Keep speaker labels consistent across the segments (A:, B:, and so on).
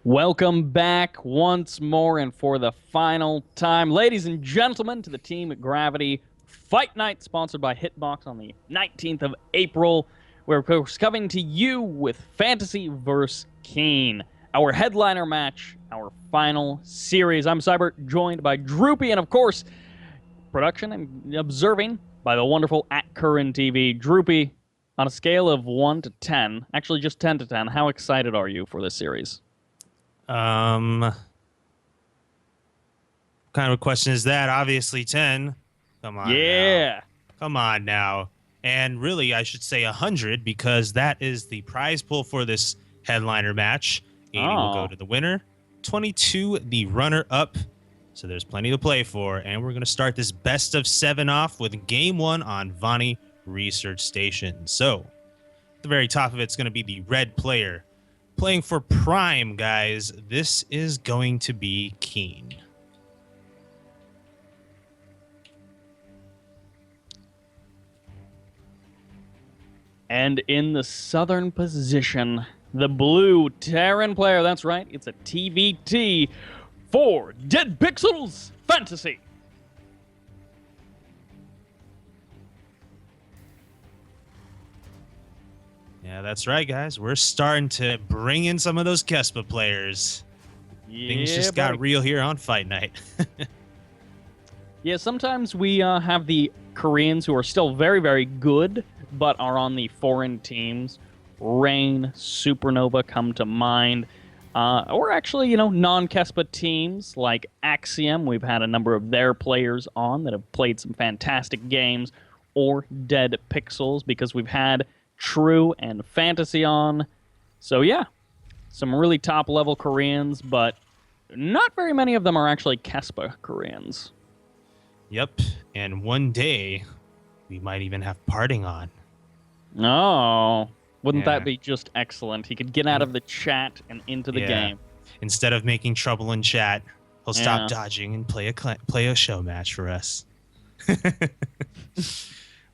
A: Welcome back once more and for the final time, ladies and gentlemen, to the Team Gravity Fight Night, sponsored by Hitbox on the 19th of April. We're coming to you with FanTaSy vs. KeeN, our headliner match, our final series. I'm Cyber, joined by Droopy, and of course, production and observing by the wonderful @KeeN Droopy, on a scale of 1 to 10, actually just 10 to 10, how excited are you for this series?
B: What kind of a question is that? Obviously 10. Come on
A: Yeah.
B: now. Come on now. And really, I should say 100 because that is the prize pool for this headliner match. 80 will go to the winner. 22, the runner-up. So there's plenty to play for. And we're going to start this best of 7 off with game 1 on Vani Research Station. So at the very top of it's going to be the red player. Playing for Prime, guys. This is going to be KeeN.
A: And in the southern position, the blue Terran player. That's right, it's a TVT for Dead Pixels FanTaSy.
B: Yeah, that's right, guys. We're starting to bring in some of those Kespa players. Things just got real here on Fight Night.
A: Yeah, sometimes we have the Koreans who are still very, very good, but are on the foreign teams. Rain, Supernova come to mind. Or actually, non-Kespa teams like Axiom. We've had a number of their players on that have played some fantastic games. Or Dead Pixels, because we've had True and FanTaSy on. So yeah, some really top-level Koreans, but not very many of them are actually Kespa Koreans.
B: Yep, and one day we might even have Parting on.
A: Oh, wouldn't that be just excellent? He could get out of the chat and into the game.
B: Instead of making trouble in chat, he'll stop dodging and play a show match for us.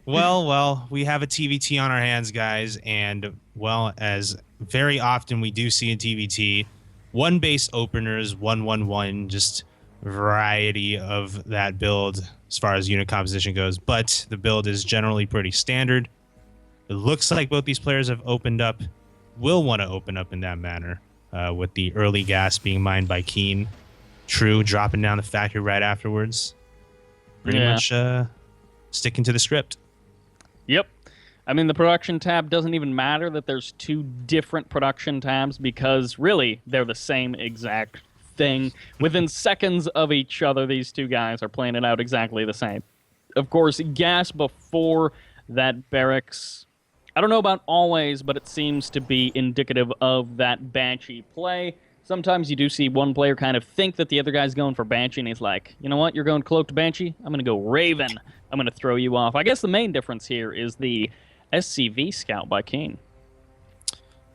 B: Well, we have a TVT on our hands, guys, and, well, as very often we do see in TVT, one base openers, 1-1-1, just variety of that build as far as unit composition goes, but the build is generally pretty standard. It looks like both these players have opened up, will want to open up in that manner, with the early gas being mined by KeeN. True dropping down the factory right afterwards. Pretty much sticking to the script.
A: Yep. I mean, the production tab doesn't even matter that there's two different production tabs because, really, they're the same exact thing. Within seconds of each other, these two guys are playing it out exactly the same. Of course, gas before that barracks, I don't know about always, but it seems to be indicative of that Banshee play. Sometimes you do see one player kind of think that the other guy's going for Banshee, and he's like, you know what, you're going Cloaked Banshee? I'm going to go Raven. I'm going to throw you off. I guess the main difference here is the SCV Scout by KeeN.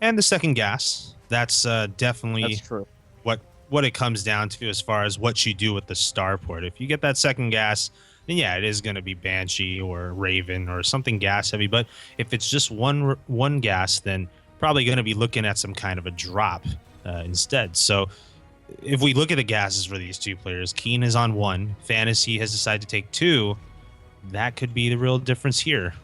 B: And the second gas. That's definitely
A: That's true.
B: What it comes down to as far as what you do with the starport. If you get that second gas, then yeah, it is going to be Banshee or Raven or something gas heavy. But if it's just one gas, then probably going to be looking at some kind of a drop instead. So if we look at the gases for these two players, KeeN is on 1, FanTaSy has decided to take 2. That could be the real difference here.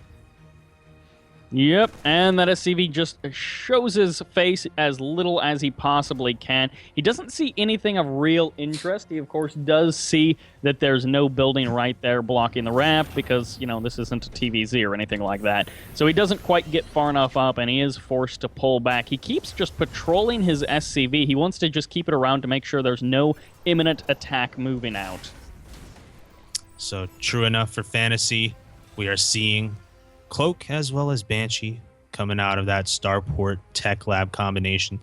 A: Yep, and that SCV just shows his face as little as he possibly can. He doesn't see anything of real interest. He, of course, does see that there's no building right there blocking the ramp because, this isn't a TVZ or anything like that. So he doesn't quite get far enough up, and he is forced to pull back. He keeps just patrolling his SCV. He wants to just keep it around to make sure there's no imminent attack moving out.
B: So, true enough for FanTaSy, we are seeing Cloak as well as Banshee coming out of that Starport Tech Lab combination.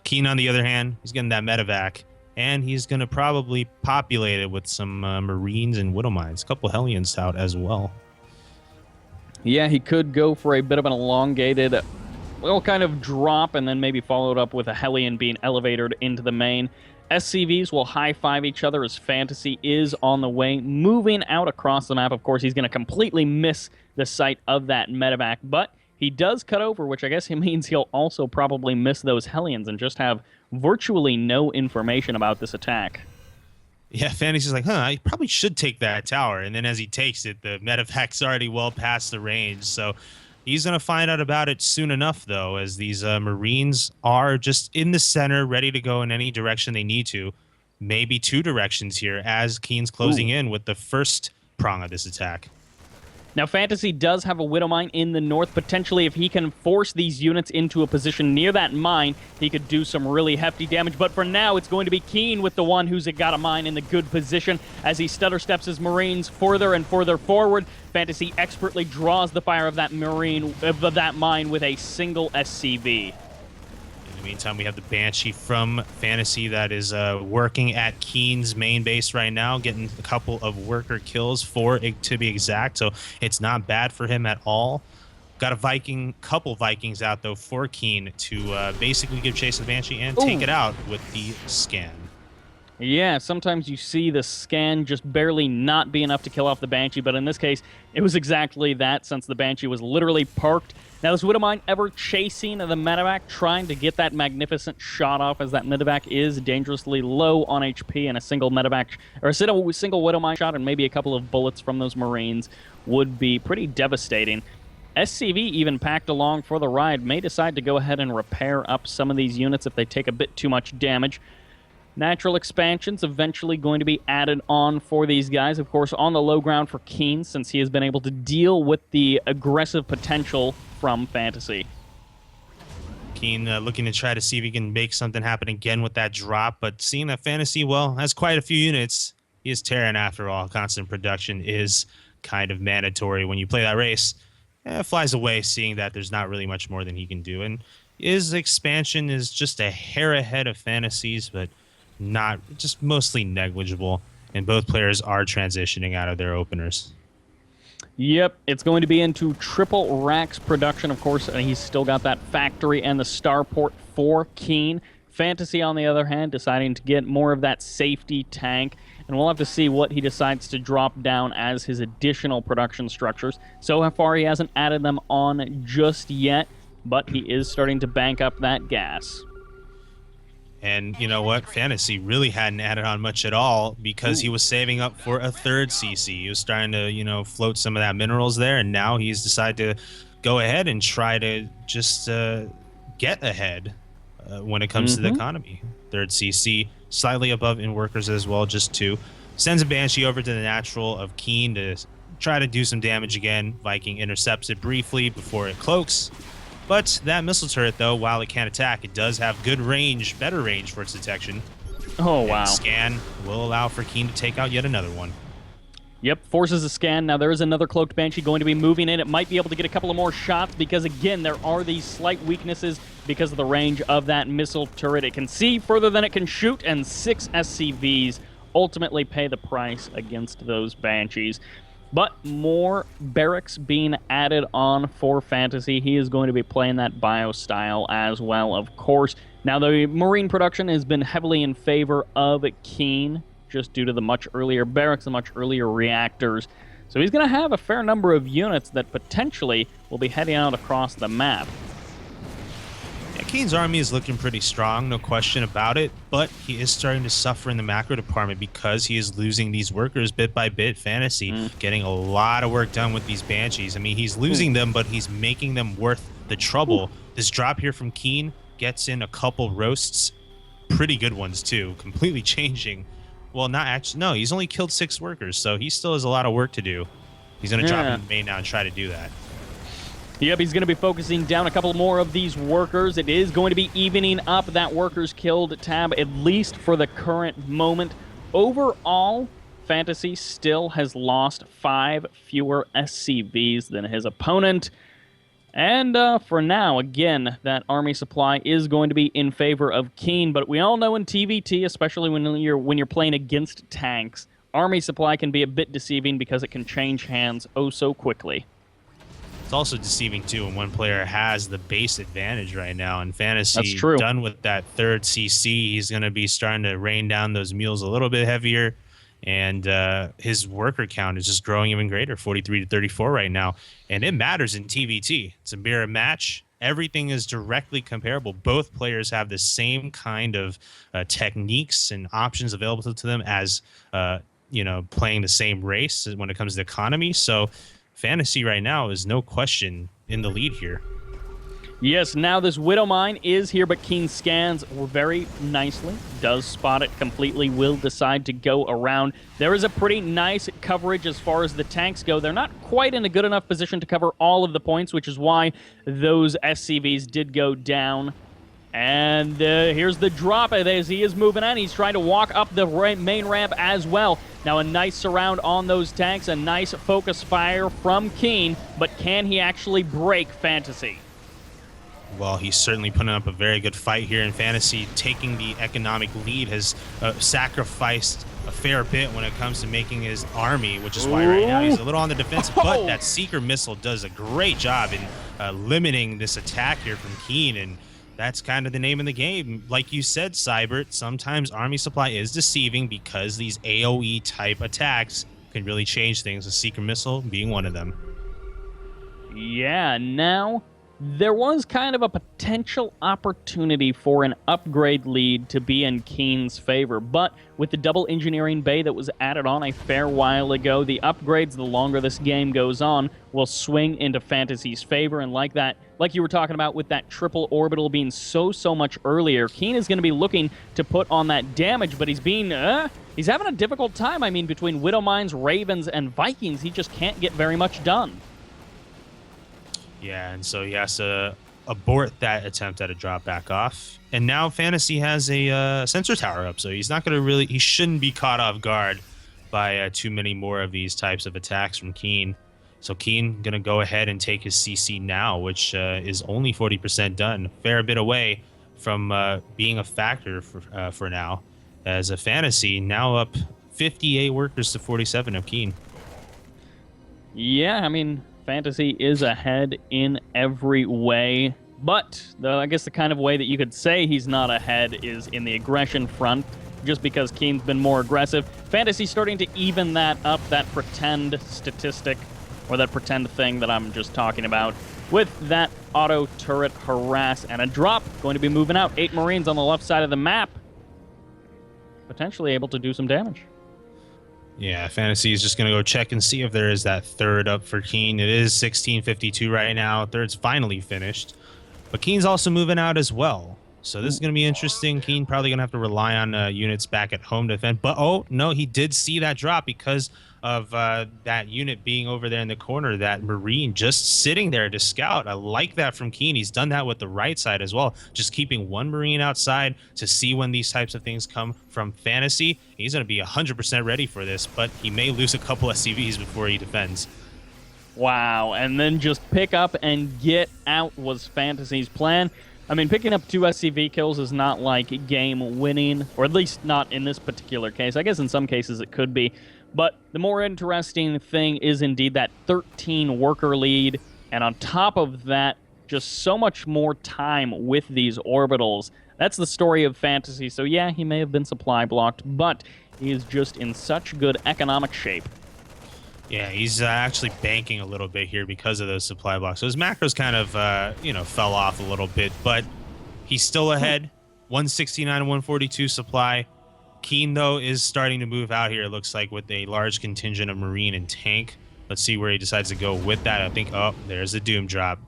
B: KeeN, on the other hand, he's getting that medevac, and he's going to probably populate it with some Marines and Widow Mines. A couple Hellions out as well.
A: Yeah, he could go for a bit of an elongated, kind of drop, and then maybe followed up with a Hellion being elevated into the main. SCVs will high-five each other as FanTaSy is on the way, moving out across the map. Of course, he's going to completely miss the sight of that medevac, but He does cut over, which I guess he means he'll also probably miss those Hellions and just have virtually no information about this attack.
B: Yeah, Fantasy's like, I probably should take that tower. And then as he takes it, the medevac's already well past the range. So he's going to find out about it soon enough, though, as these Marines are just in the center, ready to go in any direction they need to. Maybe two directions here as KeeN's closing in with the first prong of this attack.
A: Now, FanTaSy does have a Widow Mine in the north. Potentially, if he can force these units into a position near that mine, he could do some really hefty damage. But for now, it's going to be KeeN with the one who's got a mine in the good position as he stutter steps his Marines further and further forward. FanTaSy expertly draws the fire of that mine with a single SCV.
B: In the meantime, we have the Banshee from FanTaSy that is working at KeeN's main base right now, getting a couple of worker kills, 4 to be exact, so it's not bad for him at all. Got a couple Vikings out, though, for KeeN to basically give chase to the Banshee and take it out with the scan.
A: Yeah, sometimes you see the scan just barely not be enough to kill off the Banshee, but in this case, it was exactly that since the Banshee was literally parked. Now, is Widow Mine ever chasing the medevac, trying to get that magnificent shot off, as that medevac is dangerously low on HP, and a single medevac, or a single Widow Mine shot and maybe a couple of bullets from those Marines would be pretty devastating. SCV, even packed along for the ride, may decide to go ahead and repair up some of these units if they take a bit too much damage. Natural expansions eventually going to be added on for these guys, of course, on the low ground for KeeN, since he has been able to deal with the aggressive potential from FanTaSy.
B: KeeN looking to try to see if he can make something happen again with that drop, but seeing that FanTaSy, well, has quite a few units. He is Terran after all. Constant production is kind of mandatory when you play that race. Flies away seeing that there's not really much more than he can do, and his expansion is just a hair ahead of FanTaSy's, but not just mostly negligible, and both players are transitioning out of their openers.
A: Yep, it's going to be into triple racks production, of course, and he's still got that factory and the starport for KeeN. FanTaSy, on the other hand, deciding to get more of that safety tank, and we'll have to see what he decides to drop down as his additional production structures. So far, he hasn't added them on just yet, but he is starting to bank up that gas.
B: And you know what? FanTaSy really hadn't added on much at all because he was saving up for a third CC. He was starting to, float some of that minerals there, and now he's decided to go ahead and try to just get ahead when it comes to the economy. Third CC, slightly above in workers as well, just 2. Sends a Banshee over to the natural of KeeN to try to do some damage again. Viking intercepts it briefly before it cloaks. But that missile turret, though, while it can't attack, it does have good range, better range for its detection.
A: Oh, wow.
B: And scan will allow for KeeN to take out yet another one.
A: Yep, forces a scan. Now, there is another Cloaked Banshee going to be moving in. It might be able to get a couple of more shots because, again, there are these slight weaknesses because of the range of that missile turret. It can see further than it can shoot, and 6 SCVs ultimately pay the price against those Banshees. But more barracks being added on for FanTaSy. He is going to be playing that bio style as well, of course. Now, the Marine production has been heavily in favor of KeeN, just due to the much earlier barracks, the much earlier reactors. So he's going to have a fair number of units that potentially will be heading out across the map.
B: Yeah, KeeN's army is looking pretty strong, no question about it, but he is starting to suffer in the macro department because he is losing these workers bit by bit. FanTaSy getting a lot of work done with these Banshees. I mean, he's losing them, but he's making them worth the trouble. This drop here from KeeN gets in a couple roasts, pretty good ones too, completely changing. Well, not actually, no, he's only killed 6 workers, so he still has a lot of work to do. He's going to drop in the main now and try to do that.
A: Yep, he's going to be focusing down a couple more of these workers. It is going to be evening up that workers killed tab, at least for the current moment. Overall, FanTaSy still has lost 5 fewer SCVs than his opponent. And for now, again, that army supply is going to be in favor of KeeN, but we all know in TVT, especially when you're playing against tanks, army supply can be a bit deceiving because it can change hands oh so quickly.
B: It's also deceiving, too, when one player has the base advantage right now. And FanTaSy, done with that third CC, he's going to be starting to rain down those mules a little bit heavier. and his worker count is just growing even greater, 43 to 34 right now. And it matters in TVT. It's a mirror match. Everything is directly comparable. Both players have the same kind of techniques and options available to them as playing the same race when it comes to economy. So FanTaSy right now is no question in the lead here.
A: Yes, now this Widow Mine is here, but KeeN scans very nicely. Does spot it completely, will decide to go around. There is a pretty nice coverage as far as the tanks go. They're not quite in a good enough position to cover all of the points, which is why those SCVs did go down. And here's the drop as he is moving on. He's trying to walk up the main ramp as well. Now a nice surround on those tanks, a nice focus fire from KeeN, but can he actually break FanTaSy?
B: Well, he's certainly putting up a very good fight here in FanTaSy. Taking the economic lead, has sacrificed a fair bit when it comes to making his army, which is why right now he's a little on the defensive. But that Seeker missile does a great job in limiting this attack here from KeeN, and that's kind of the name of the game. Like you said, Cybert, sometimes army supply is deceiving because these AoE type attacks can really change things, the Seeker missile being one of them.
A: Yeah, now there was kind of a potential opportunity for an upgrade lead to be in KeeN's favor, but with the double engineering bay that was added on a fair while ago, the upgrades, the longer this game goes on, will swing into FanTaSy's favor, and like you were talking about with that triple orbital being so much earlier, KeeN is going to be looking to put on that damage, but he's having a difficult time. I mean, between Widow Mines, Ravens, and Vikings, he just can't get very much done.
B: Yeah, and so he has to abort that attempt at a drop back off. And now FanTaSy has a sensor tower up, so he's not going to he shouldn't be caught off guard by too many more of these types of attacks from KeeN. So KeeN going to go ahead and take his CC now, which is only 40% done, a fair bit away from being a factor for now. As a FanTaSy now up 58 workers to 47 of KeeN.
A: Yeah, I mean, FanTaSy is ahead in every way, but I guess the kind of way that you could say he's not ahead is in the aggression front, just because KeeN's been more aggressive. FanTaSy's starting to even that up, that pretend statistic, or that pretend thing that I'm just talking about, with that auto turret harass and a drop going to be moving out. 8 Marines on the left side of the map, potentially able to do some damage.
B: Yeah, FanTaSy is just going to go check and see if there is that third up for KeeN. It is 16:52 right now. Third's finally finished. But KeeN's also moving out as well. So this is going to be interesting. KeeN probably going to have to rely on units back at home to defend. But, oh, no, he did see that drop because of that unit being over there in the corner, that Marine just sitting there to scout. I like that from KeeN. He's done that with the right side as well, just keeping one Marine outside to see when these types of things come from FanTaSy. He's going to be 100% ready for this, but he may lose a couple SCVs before he defends.
A: Wow, and then just pick up and get out was FanTaSy's plan. I mean, picking up 2 SCV kills is not like game winning, or at least not in this particular case. I guess in some cases it could be. But the more interesting thing is indeed that 13 worker lead, and on top of that, just so much more time with these orbitals. That's the story of FanTaSy. So yeah, he may have been supply blocked, but he is just in such good economic shape.
B: Yeah, he's actually banking a little bit here because of those supply blocks. So his macros kind of, fell off a little bit, but he's still ahead. 169 and 142 supply. KeeN, though, is starting to move out here, it looks like, with a large contingent of Marine and Tank. Let's see where he decides to go with that. I think, oh, there's a Doom drop.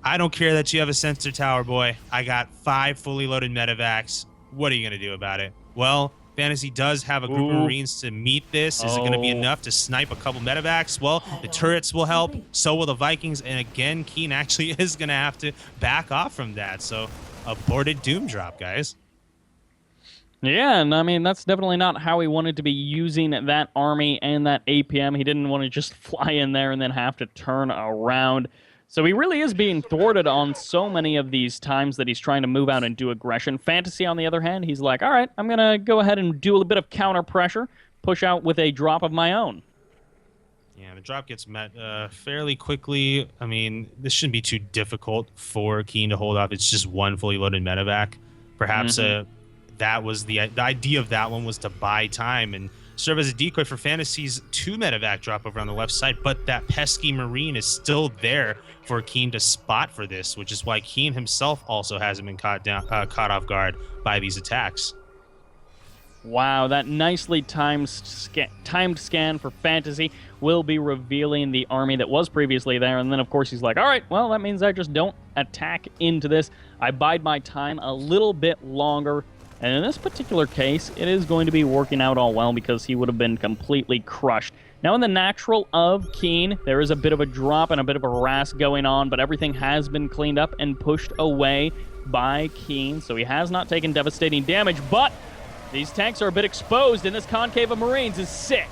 B: I don't care that you have a sensor tower, boy. I got 5 fully loaded medevacs. What are you going to do about it? Well, FanTaSy does have a group of Marines to meet this. Is it going to be enough to snipe a couple medevacs? Well, the turrets will help. So will the Vikings. And again, KeeN actually is going to have to back off from that. So, aborted Doom drop, guys.
A: Yeah, and I mean, that's definitely not how he wanted to be using that army and that APM. He didn't want to just fly in there and then have to turn around. So he really is being thwarted on so many of these times that he's trying to move out and do aggression. FanTaSy, on the other hand, he's like, all right, I'm going to go ahead and do a bit of counter pressure, push out with a drop of my own.
B: Yeah, the drop gets met fairly quickly. I mean, this shouldn't be too difficult for KeeN to hold off. It's just 1 fully loaded medevac. Perhaps that was the idea of that one was to buy time and serve as a decoy for FanTaSy's 2 medevac drop over on the left side, but that pesky Marine is still there for KeeN to spot for this, which is why KeeN himself also hasn't been caught off guard by these attacks.
A: Wow, that nicely timed scan for FanTaSy will be revealing the army that was previously there. And then, of course, he's like, all right, well, that means I just don't attack into this. I bide my time a little bit longer. And in this particular case, it is going to be working out all well because he would have been completely crushed. Now, in the natural of KeeN, there is a bit of a drop and a bit of a harass going on, but everything has been cleaned up and pushed away by KeeN. So he has not taken devastating damage, but these tanks are a bit exposed, and this concave of Marines is sick.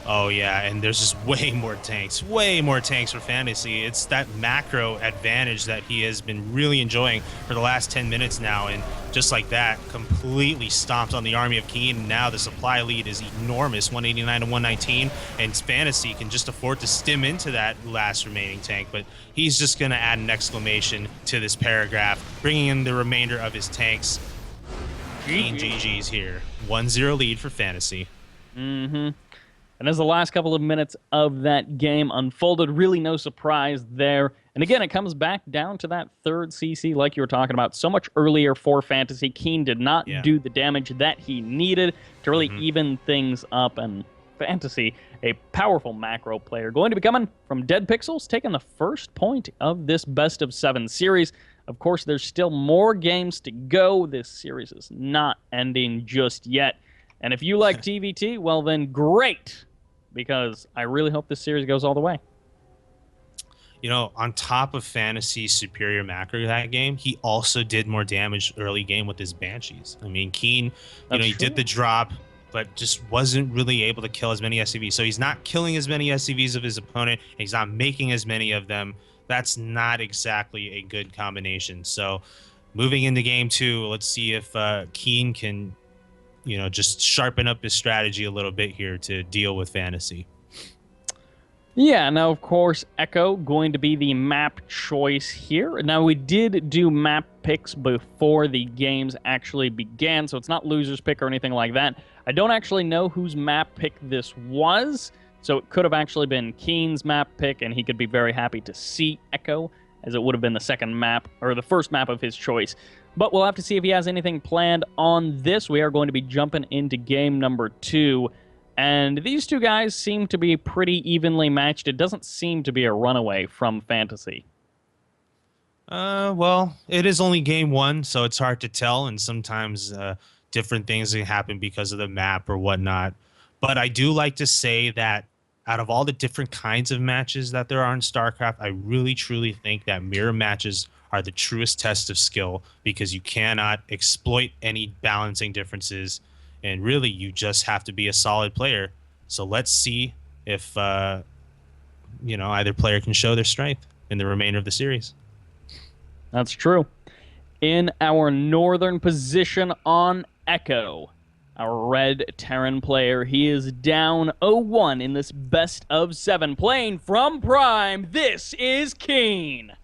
B: Oh, yeah, and there's just way more tanks for FanTaSy. It's that macro advantage that he has been really enjoying for the last 10 minutes now, and just like that, completely stomped on the army of KeeN, and now the supply lead is enormous, 189 to 119, and FanTaSy can just afford to stim into that last remaining tank, but he's just going to add an exclamation to this paragraph, bringing in the remainder of his tanks. KeeN GG's here. 1-0 lead for FanTaSy.
A: And as the last couple of minutes of that game unfolded, really no surprise there. And again, it comes back down to that third CC like you were talking about. So much earlier for FanTaSy. KeeN did not do the damage that he needed to really even things up. And FanTaSy, a powerful macro player, going to be coming from Dead Pixels, taking the first point of this best-of-7 series. Of course, there's still more games to go. This series is not ending just yet. And if you like TVT, well then great, because I really hope this series goes all the way.
B: You know, on top of FanTaSy's superior macro that game, he also did more damage early game with his Banshees. I mean, KeeN, he did the drop, but just wasn't really able to kill as many SCVs. So he's not killing as many SCVs of his opponent, and he's not making as many of them. That's not exactly a good combination. So moving into game 2, let's see if KeeN can, just sharpen up his strategy a little bit here to deal with FanTaSy.
A: Yeah, now, of course, Echo going to be the map choice here. Now, we did do map picks before the games actually began, so it's not loser's pick or anything like that. I don't actually know whose map pick this was, so it could have actually been KeeN's map pick, and he could be very happy to see Echo, as it would have been the second map, or the first map of his choice. But we'll have to see if he has anything planned on this. We are going to be jumping into game number 2. And these two guys seem to be pretty evenly matched. It doesn't seem to be a runaway from FanTaSy.
B: Well, it is only game 1, so it's hard to tell. And sometimes different things can happen because of the map or whatnot. But I do like to say that out of all the different kinds of matches that there are in StarCraft, I really, truly think that mirror matches are the truest test of skill, because you cannot exploit any balancing differences, and really you just have to be a solid player. So let's see if either player can show their strength in the remainder of the series.
A: That's true. In our northern position on Echo, our red Terran player, he is down 0-1 in this best of 7. Playing from Prime, this is KeeN.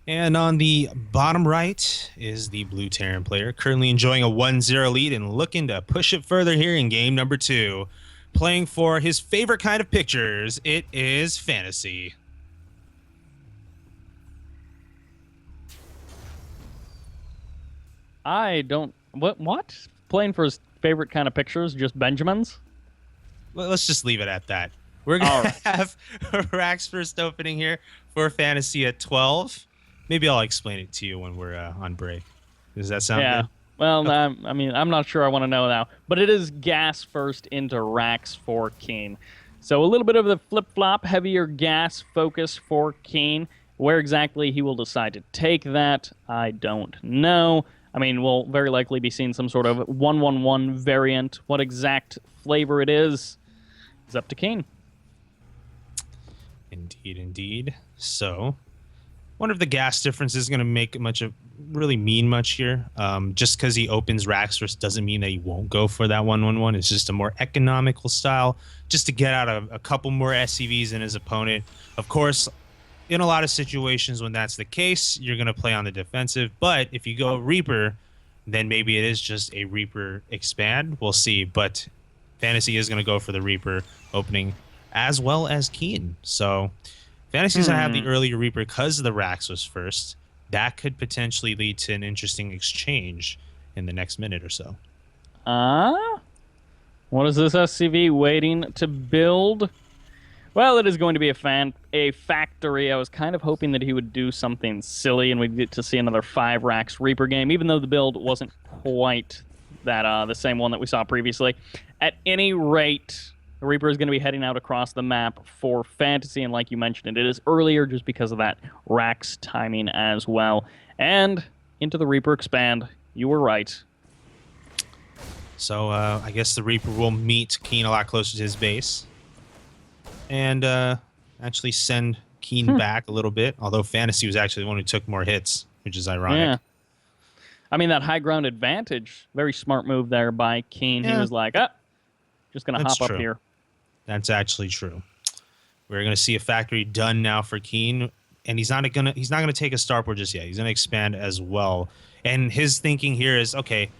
B: And on the bottom right is the blue Terran player, currently enjoying a 1-0 lead and looking to push it further here in game number 2. Playing for his favorite kind of pictures, it is FanTaSy.
A: I don't... What? Playing for his favorite kind of pictures, just Benjamins?
B: Well, let's just leave it at that. We're going to have Rack's first opening here for FanTaSy at 12. Maybe I'll explain it to you when we're on break. Does that sound good?
A: Well, I'm not sure I want to know now. But it is gas first into racks for KeeN. So a little bit of the flip-flop, heavier gas focus for KeeN. Where exactly he will decide to take that, I don't know. I mean, we'll very likely be seeing some sort of 1-1-1 variant. What exact flavor it is up to KeeN.
B: Indeed. So, wonder if the gas difference is going to really mean much here. Just because he opens racks first doesn't mean that he won't go for that 1-1-1. It's just a more economical style, just to get out a couple more SCVs in his opponent. Of course, in a lot of situations when that's the case, you're going to play on the defensive. But if you go Reaper, then maybe it is just a Reaper expand. We'll see. But FanTaSy is going to go for the Reaper opening as well as KeeN. So FanTaSy's going to have the earlier Reaper because the Rax was first. That could potentially lead to an interesting exchange in the next minute or so.
A: What is this SCV waiting to build? Well, it is going to be a factory. I was kind of hoping that he would do something silly and we'd get to see another 5 Rax Reaper game, even though the build wasn't quite that the same one that we saw previously. At any rate, the Reaper is going to be heading out across the map for FanTaSy, and like you mentioned, it is earlier just because of that Rax timing as well. And into the Reaper expand. You were right.
B: So I guess the Reaper will meet KeeN a lot closer to his base. And actually send KeeN back a little bit, although FanTaSy was actually the one who took more hits, which is ironic.
A: Yeah. I mean, that high ground advantage, very smart move there by KeeN.
B: Yeah.
A: He was like, just going to hop up here.
B: That's actually true. We're going to see a factory done now for KeeN, and he's not going to take a starport just yet. He's going to expand as well. And his thinking here is, okay,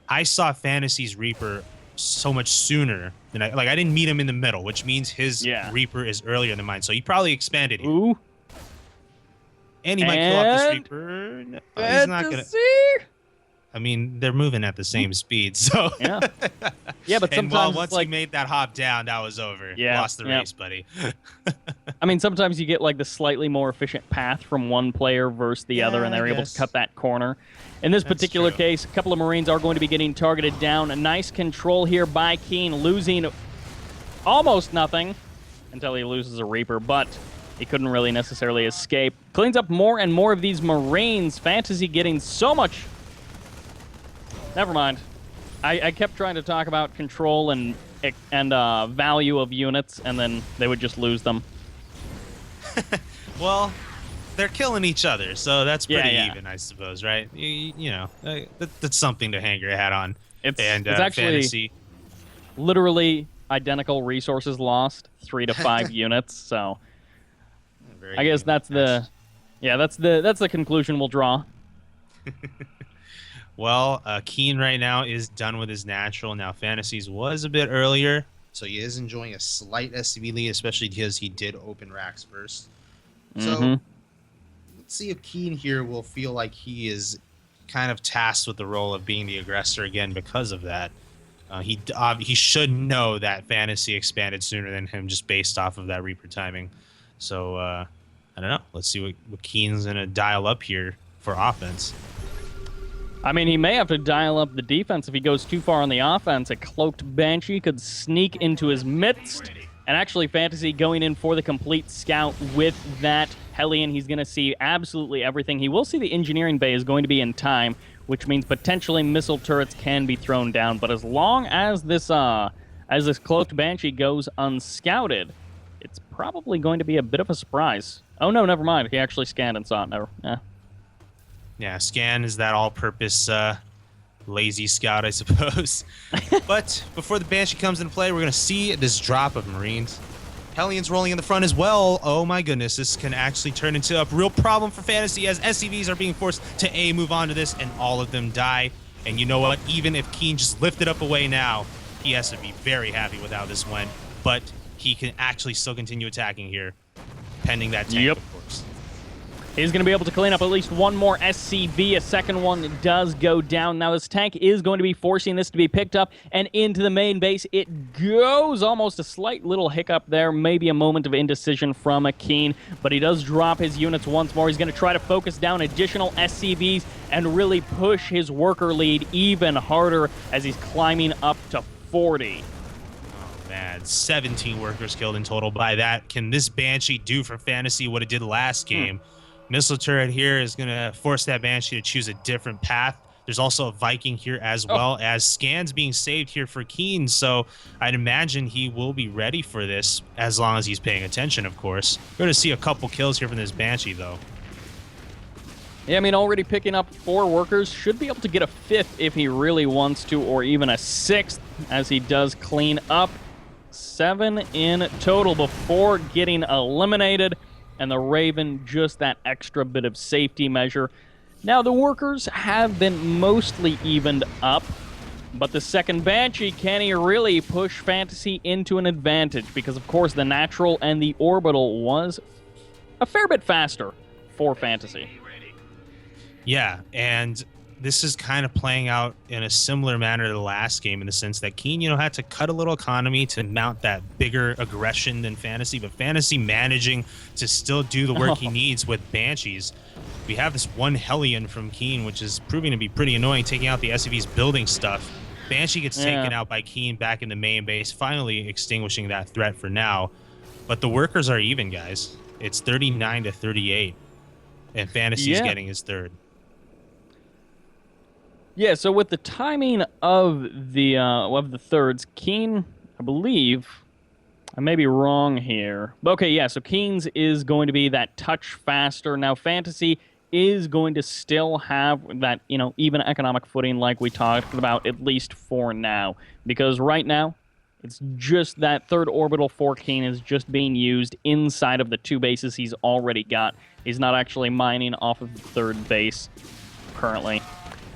B: I saw FanTaSy's Reaper so much sooner than I didn't meet him in the middle, which means his Reaper is earlier than mine. So he probably expanded here.
A: Ooh.
B: And he might kill off this Reaper. No, he's not gonna. I mean, they're moving at the same speed, so
A: yeah. But sometimes
B: and once he made that hop down, that was over.
A: Yeah,
B: lost the race, buddy.
A: I mean, sometimes you get like the slightly more efficient path from one player versus the other, and they're able to cut that corner. In this particular case, a couple of Marines are going to be getting targeted down. A nice control here by KeeN, losing almost nothing until he loses a Reaper, but he couldn't really necessarily escape. Cleans up more and more of these Marines. FanTaSy getting so much. Never mind. I kept trying to talk about control and value of units, and then they would just lose them.
B: Well, they're killing each other, so that's pretty even, I suppose, right? You know, that's something to hang your hat on.
A: It's actually
B: FanTaSy,
A: literally identical resources lost, 3 to 5 units. So I guess that's the conclusion we'll draw.
B: Well, KeeN right now is done with his natural. Now, FanTaSy's was a bit earlier, so he is enjoying a slight SCV lead, especially because he did open racks first. So let's see if KeeN here will feel like he is kind of tasked with the role of being the aggressor again because of that. He should know that FanTaSy expanded sooner than him just based off of that Reaper timing. So, I don't know. Let's see what KeeN's going to dial up here for offense.
A: I mean, he may have to dial up the defense if he goes too far on the offense. A cloaked Banshee could sneak into his midst. And actually, FanTaSy going in for the complete scout with that Hellion. He's going to see absolutely everything. He will see the engineering bay is going to be in time, which means potentially missile turrets can be thrown down. But as long as this cloaked Banshee goes unscouted, it's probably going to be a bit of a surprise. Oh, no, never mind. He actually scanned and saw it. Never.
B: Yeah, scan is that all-purpose lazy scout, I suppose. But before the Banshee comes into play, we're going to see this drop of Marines. Hellion's rolling in the front as well. Oh my goodness, this can actually turn into a real problem for FanTaSy as SCVs are being forced to move on to this, and all of them die. And you know what? Even if KeeN just lifted up away now, he has to be very happy with how this went. But he can actually still continue attacking here, pending that tank, of course.
A: He's going to be able to clean up at least one more SCV. A second one does go down. Now, this tank is going to be forcing this to be picked up and into the main base. It goes. Almost a slight little hiccup there. Maybe a moment of indecision from a KeeN, but he does drop his units once more. He's going to try to focus down additional SCVs and really push his worker lead even harder as he's climbing up to 40.
B: Man, 17 workers killed in total by that. Can this Banshee do for FanTaSy what it did last game? Missile turret here is going to force that Banshee to choose a different path. There's also a Viking here as well as scans being saved here for KeeN, so I'd imagine he will be ready for this as long as he's paying attention, of course. We're going to see a couple kills here from this Banshee, though.
A: Yeah, I mean, already picking up 4 workers. Should be able to get a 5th if he really wants to, or even a 6th as he does clean up. 7 in total before getting eliminated. and the Raven just that extra bit of safety measure. Now, the workers have been mostly evened up, but the second Banshee, can he really push FanTaSy into an advantage? Because, of course, the natural and the orbital was a fair bit faster for FanTaSy.
B: Yeah, and this is kind of playing out in a similar manner to the last game in the sense that KeeN, had to cut a little economy to mount that bigger aggression than FanTaSy, but FanTaSy managing to still do the work he needs with Banshees. We have this one Hellion from KeeN, which is proving to be pretty annoying, taking out the SCV's building stuff. Banshee gets taken out by KeeN back in the main base, finally extinguishing that threat for now. But the workers are even, guys. It's 39-38, and FanTaSy's getting his third.
A: Yeah, so with the timing of the thirds, KeeN, I believe, I may be wrong here. But okay, yeah, so KeeN's is going to be that touch faster. Now, FanTaSy is going to still have that, even economic footing like we talked about, at least for now. Because right now, it's just that third orbital for KeeN is just being used inside of the 2 bases he's already got. He's not actually mining off of the third base currently.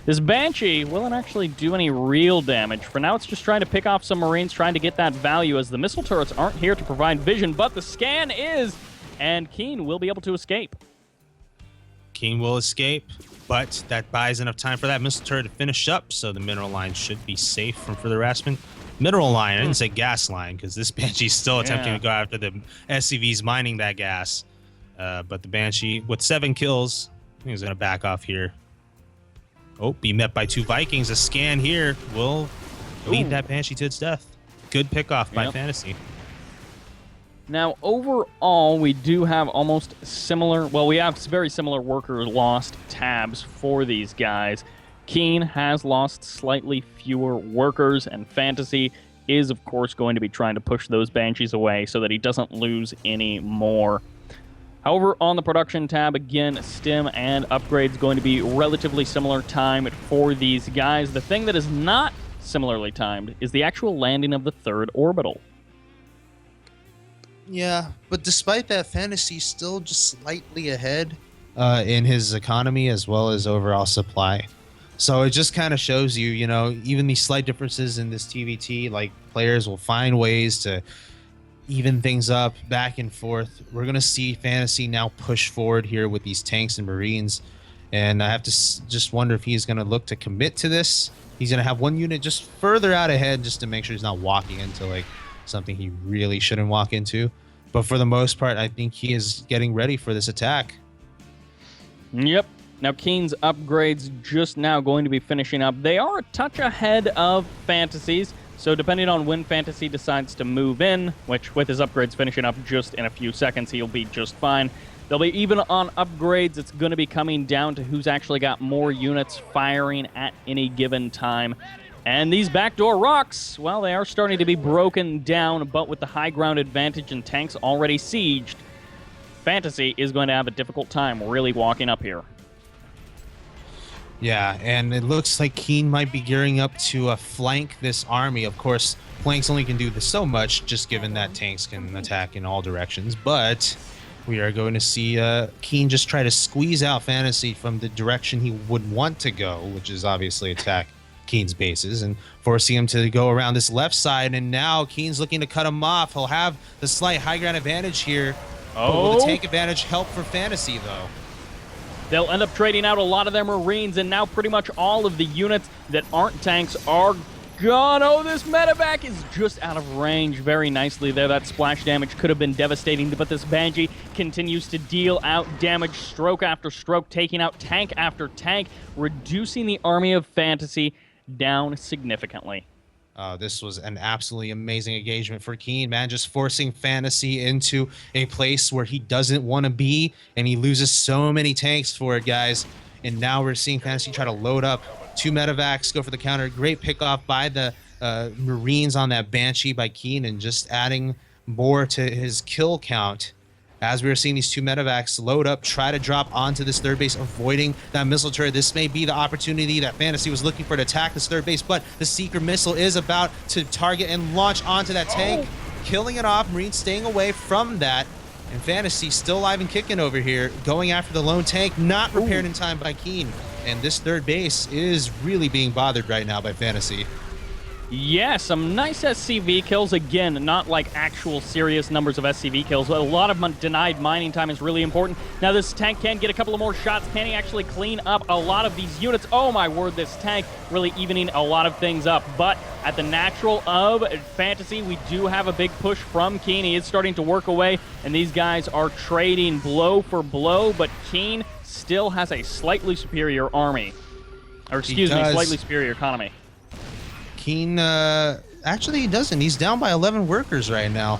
A: This Banshee will not actually do any real damage. For now, it's just trying to pick off some Marines, trying to get that value, as the missile turrets aren't here to provide vision, but the scan is, and KeeN will be able to escape.
B: KeeN will escape, but that buys enough time for that missile turret to finish up, so the mineral line should be safe from further harassment. Mineral line, I didn't say gas line, because this Banshee's still attempting to go after the SCVs mining that gas. But the Banshee, with 7 kills, I think he's going to back off here. Oh, be met by 2 Vikings. A scan here will lead that Banshee to its death. Good pickoff by FanTaSy.
A: Now, overall, we do have almost similar... Well, we have very similar worker lost tabs for these guys. KeeN has lost slightly fewer workers, and FanTaSy is, of course, going to be trying to push those Banshees away so that he doesn't lose any more. However, on the production tab, again, stim and upgrades going to be relatively similar timed for these guys. The thing that is not similarly timed is the actual landing of the third orbital.
C: Yeah, but despite that, FanTaSy's still just slightly ahead
B: in his economy as well as overall supply. So it just kind of shows you, even these slight differences in this TVT, like players will find ways to even things up back and forth. We're going to see FanTaSy now push forward here with these tanks and Marines. And I have to just wonder if he's going to look to commit to this. He's going to have one unit just further out ahead just to make sure he's not walking into like something he really shouldn't walk into. But for the most part, I think he is getting ready for this attack.
A: Yep. Now, KeeN's upgrades just now going to be finishing up. They are a touch ahead of FanTaSy's. So depending on when FanTaSy decides to move in, which with his upgrades finishing up just in a few seconds, he'll be just fine. They'll be even on upgrades. It's going to be coming down to who's actually got more units firing at any given time. And these backdoor rocks, well, they are starting to be broken down, but with the high ground advantage and tanks already sieged, FanTaSy is going to have a difficult time really walking up here.
B: Yeah, and it looks like KeeN might be gearing up to flank this army. Of course, flanks only can do this so much, just given that tanks can attack in all directions. But we are going to see KeeN just try to squeeze out FanTaSy from the direction he would want to go, which is obviously attack KeeN's bases, and forcing him to go around this left side. And now KeeN's looking to cut him off. He'll have the slight high ground advantage here. But will the tank advantage help for FanTaSy, though?
A: They'll end up trading out a lot of their Marines, and now pretty much all of the units that aren't tanks are gone. Oh, this medevac is just out of range very nicely there. That splash damage could have been devastating, but this Banshee continues to deal out damage stroke after stroke, taking out tank after tank, reducing the army of FanTaSy down significantly.
B: This was an absolutely amazing engagement for KeeN, man. Just forcing FanTaSy into a place where he doesn't want to be, and he loses so many tanks for it, guys. And now we're seeing FanTaSy try to load up 2 medevacs, go for the counter. Great pickoff by the Marines on that Banshee by KeeN, and just adding more to his kill count. As we were seeing these 2 medevacs load up, try to drop onto this third base, avoiding that missile turret. This may be the opportunity that FanTaSy was looking for to attack this third base, but the Seeker missile is about to target and launch onto that tank, killing it off. Marines staying away from that.
C: And FanTaSy still alive and kicking over here, going after the lone tank, not repaired in time by KeeN. And this third base is really being bothered right now by FanTaSy.
A: Yeah, some nice SCV kills. Again, not like actual serious numbers of SCV kills, but a lot of denied mining time is really important. Now, this tank can get a couple of more shots. Can he actually clean up a lot of these units? Oh, my word, this tank really evening a lot of things up. But at the natural of FanTaSy, we do have a big push from KeeN. He is starting to work away, and these guys are trading blow for blow, but KeeN still has a slightly superior army. Or, excuse me, slightly superior economy.
C: KeeN, actually he doesn't. He's down by 11 workers right now.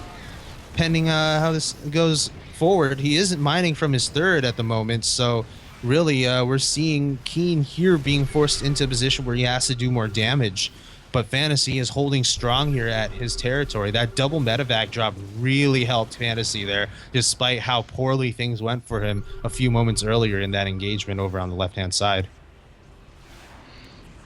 C: Pending how this goes forward, he isn't mining from his third at the moment, so really we're seeing KeeN here being forced into a position where he has to do more damage. But FanTaSy is holding strong here at his territory. That double medevac drop really helped FanTaSy there, despite how poorly things went for him a few moments earlier in that engagement over on the left-hand side.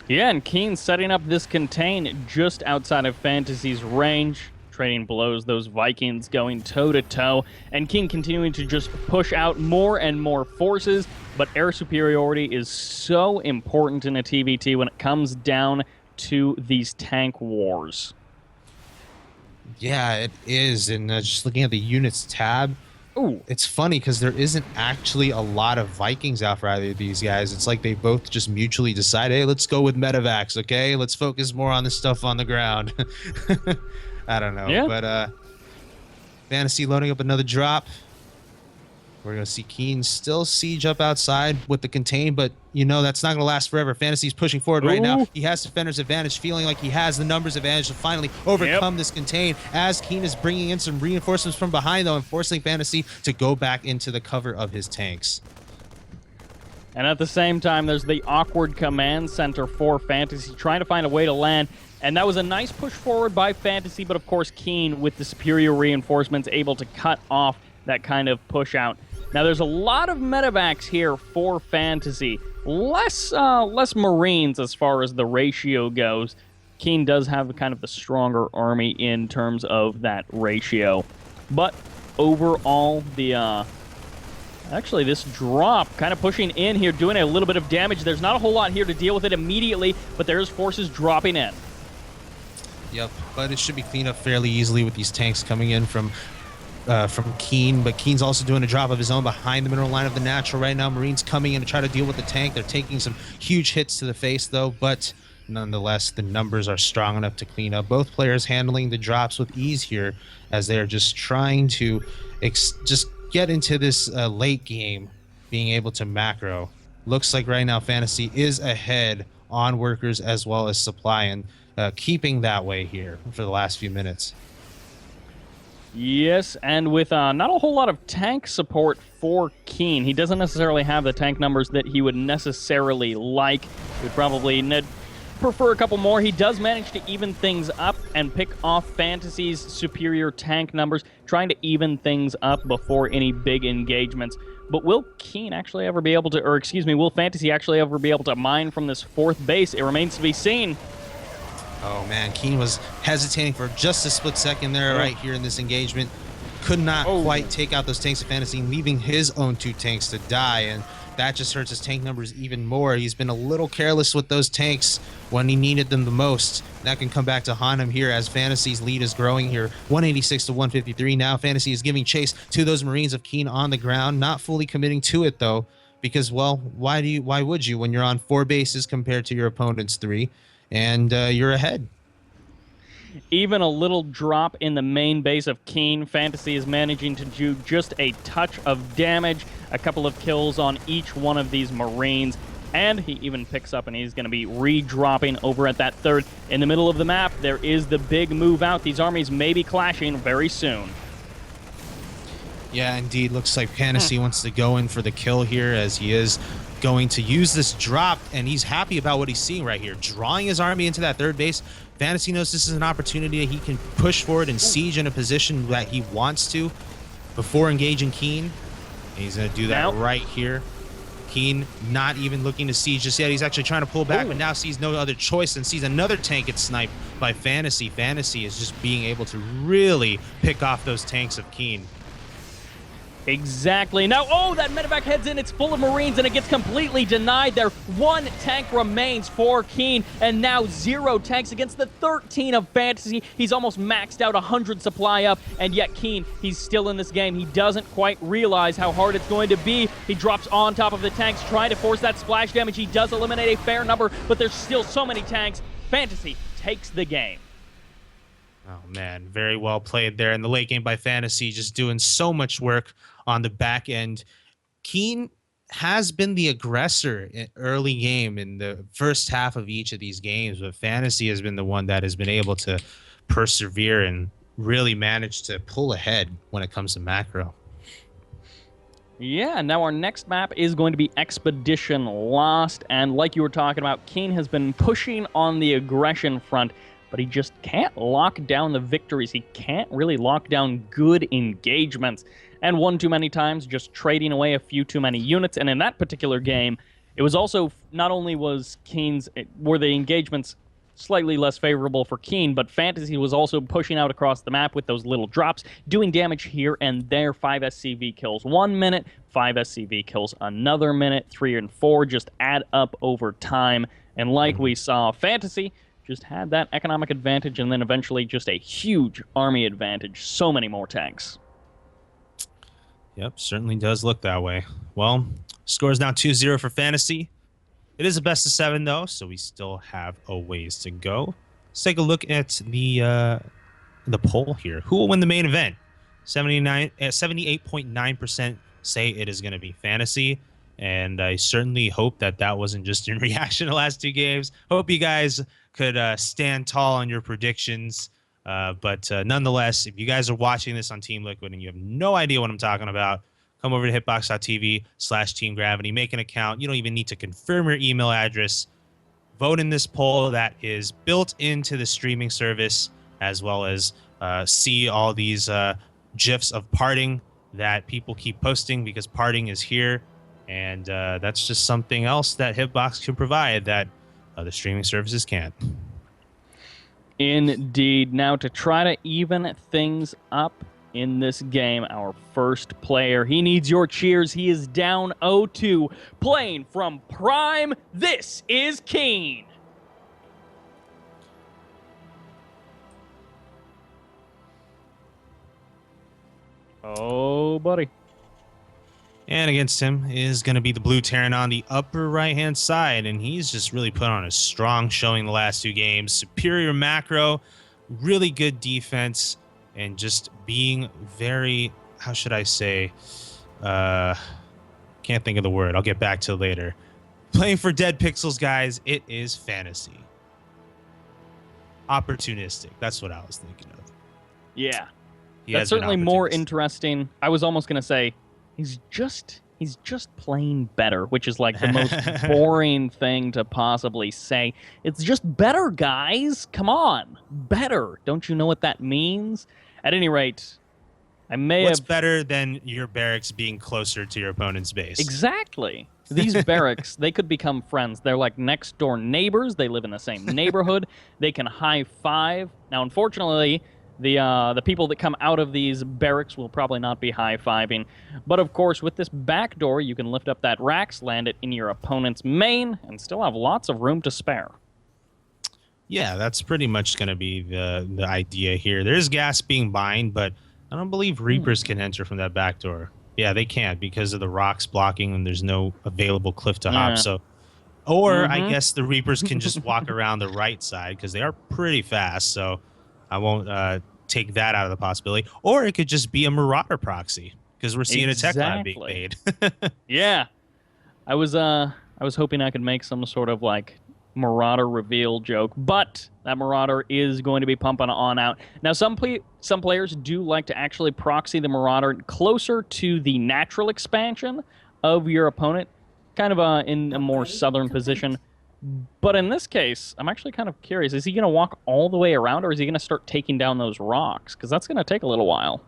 A: Yeah, and KeeN setting up this contain just outside of FanTaSy's range, trading blows, those Vikings going toe-to-toe, and KeeN continuing to just push out more and more forces, but air superiority is so important in a TVT when it comes down to these tank wars.
C: Yeah, it is, and just looking at the units tab,
A: ooh,
C: it's funny because there isn't actually a lot of Vikings out for either of these guys. It's like they both just mutually decide, hey, let's go with medevacs, okay? Let's focus more on the stuff on the ground. I don't know,
A: yeah.
C: But FanTaSy loading up another drop. We're going to see KeeN still siege up outside with the contain, but you know that's not going to last forever. FanTaSy's pushing forward right now. He has defender's advantage, feeling like he has the numbers advantage to finally overcome this contain, as KeeN is bringing in some reinforcements from behind, though, and forcing FanTaSy to go back into the cover of his tanks.
A: And at the same time, there's the awkward command center for FanTaSy, trying to find a way to land. And that was a nice push forward by FanTaSy, but of course KeeN, with the superior reinforcements, able to cut off that kind of push out. Now, there's a lot of medevacs here for FanTaSy. Less Marines as far as the ratio goes. KeeN does have kind of the stronger army in terms of that ratio. But overall, actually, this drop kind of pushing in here, doing a little bit of damage. There's not a whole lot here to deal with it immediately, but there's forces dropping in.
C: Yep, but it should be cleaned up fairly easily with these tanks coming in from KeeN, but KeeN's also doing a drop of his own behind the mineral line of the natural right now. Marines coming in to try to deal with the tank. They're taking some huge hits to the face, though, but nonetheless, the numbers are strong enough to clean up. Both players handling the drops with ease here, as they're just trying to just get into this late game, being able to macro. Looks like right now FanTaSy is ahead on workers as well as supply, and keeping that way here for the last few minutes.
A: Yes, and with not a whole lot of tank support for KeeN. He doesn't necessarily have the tank numbers that he would necessarily like. He would probably prefer a couple more. He does manage to even things up and pick off FanTaSy's superior tank numbers, trying to even things up before any big engagements. But will KeeN actually ever be able to, or excuse me, will FanTaSy actually ever be able to mine from this fourth base? It remains to be seen.
C: Oh man, KeeN was hesitating for just a split second there right here in this engagement. Could not quite take out those tanks of FanTaSy, leaving his own two tanks to die, and that just hurts his tank numbers even more. He's been a little careless with those tanks when he needed them the most. That can come back to haunt him here as FanTaSy's lead is growing here, 186 to 153 now. FanTaSy is giving chase to those Marines of KeeN on the ground, not fully committing to it though, because well, why would you when you're on 4 bases compared to your opponent's 3? And you're ahead.
A: Even a little drop in the main base of KeeN. FanTaSy is managing to do just a touch of damage, a couple of kills on each one of these Marines, and he even picks up and he's going to be re-dropping over at that third. In the middle of the map, there is the big move out. These armies may be clashing very soon.
C: Yeah, indeed. Looks like FanTaSy wants to go in for the kill here, as he is going to use this drop, and he's happy about what he's seeing right here. Drawing his army into that third base. FanTaSy knows this is an opportunity that he can push forward and siege in a position that he wants to before engaging KeeN. And he's going to do that right here. KeeN not even looking to siege just yet. He's actually trying to pull back, but now sees no other choice and sees another tank get sniped by FanTaSy. FanTaSy is just being able to really pick off those tanks of KeeN.
A: Exactly. Now, oh, that medevac heads in. It's full of Marines, and it gets completely denied there. 1 tank remains for KeeN, and now 0 tanks against the 13 of FanTaSy. He's almost maxed out 100 supply up, and yet KeeN, he's still in this game. He doesn't quite realize how hard it's going to be. He drops on top of the tanks, trying to force that splash damage. He does eliminate a fair number, but there's still so many tanks. FanTaSy takes the game.
B: Oh, man, very well played there in the late game by FanTaSy, just doing so much work on the back end. KeeN has been the aggressor in early game in the first half of each of these games, but FanTaSy has been the one that has been able to persevere and really manage to pull ahead when it comes to macro.
A: Yeah, now our next map is going to be Expedition Lost, and like you were talking about, KeeN has been pushing on the aggression front, but he just can't lock down the victories. He can't really lock down good engagements. And one too many times, just trading away a few too many units. And in that particular game, it was also, not only was were the engagements slightly less favorable for KeeN, but FanTaSy was also pushing out across the map with those little drops, doing damage here and there. 5 SCV kills 1 minute, 5 SCV kills another minute, 3 and 4 just add up over time. And like we saw, FanTaSy just had that economic advantage, and then eventually just a huge army advantage. So many more tanks.
B: Yep, certainly does look that way. Well, score is now 2-0 for FanTaSy. It is a best of 7, though, so we still have a ways to go. Let's take a look at the poll here. Who will win the main event? 78.9% say it is going to be FanTaSy, and I certainly hope that that wasn't just in reaction to the last 2 games. Hope you guys could stand tall on your predictions. But nonetheless, if you guys are watching this on Team Liquid and you have no idea what I'm talking about, come over to hitbox.tv/teamgravity, make an account. You don't even need to confirm your email address. Vote in this poll that is built into the streaming service, as well as see all these GIFs of parting that people keep posting, because parting is here. And that's just something else that Hitbox can provide that the streaming services can't.
A: Indeed. Now, to try to even things up in this game, our first player, he needs your cheers. He is down 0-2, playing from Prime. This is KeeN. Oh, buddy.
B: And against him is going to be the Blue Terran on the upper right-hand side, and he's just really put on a strong showing the last 2 games. Superior macro, really good defense, and just being very, how should I say, can't think of the word. I'll get back to it later. Playing for dead pixels, guys, it is FanTaSy. Opportunistic, that's what I was thinking of.
A: Yeah. That's certainly more interesting. I was almost going to say, he's just playing better, which is like the most boring thing to possibly say. It's just better, guys. Come on. Better. Don't you know what that means? At any rate, What's better than your barracks being closer to your opponent's base? Exactly. These barracks, they could become friends. They're like next door neighbors. They live in the same neighborhood. They can high five. Now, unfortunately, the people that come out of these barracks will probably not be high-fiving. But, of course, with this back door, you can lift up that Rax, land it in your opponent's main, and still have lots of room to spare.
B: Yeah, that's pretty much going to be the idea here. There's gas being mined, but I don't believe Reapers can enter from that back door. Yeah, they can't because of the rocks blocking and there's no available cliff to hop. So, or I guess the Reapers can just walk around the right side because they are pretty fast. So I won't take that out of the possibility. Or it could just be a Marauder proxy because we're seeing a tech lab being made.
A: Yeah, I was hoping I could make some sort of like Marauder reveal joke, but that Marauder is going to be pumping on out. Now, some players do like to actually proxy the Marauder closer to the natural expansion of your opponent, kind of in a more southern position. But in this case, I'm actually kind of curious. Is he going to walk all the way around, or is he going to start taking down those rocks? Because that's going to take a little while.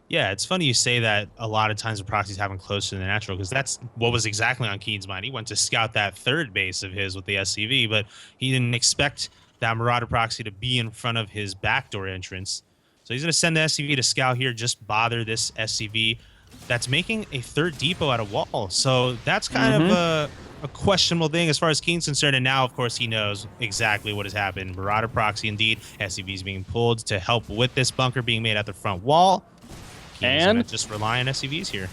B: Yeah, it's funny you say that. A lot of times the proxies have him closer to the natural because that's what was exactly on KeeN's mind. He went to scout that third base of his with the SCV, but he didn't expect that Marauder proxy to be in front of his backdoor entrance. So he's going to send the SCV to scout here, just bother this SCV. that's making a third depot out of wall. So that's kind of a questionable thing as far as KeeN's concerned. And now, of course, he knows exactly what has happened. Marauder proxy, indeed. SCVs being pulled to help with this bunker being made at the front wall. KeeN's going to just rely on SCVs here.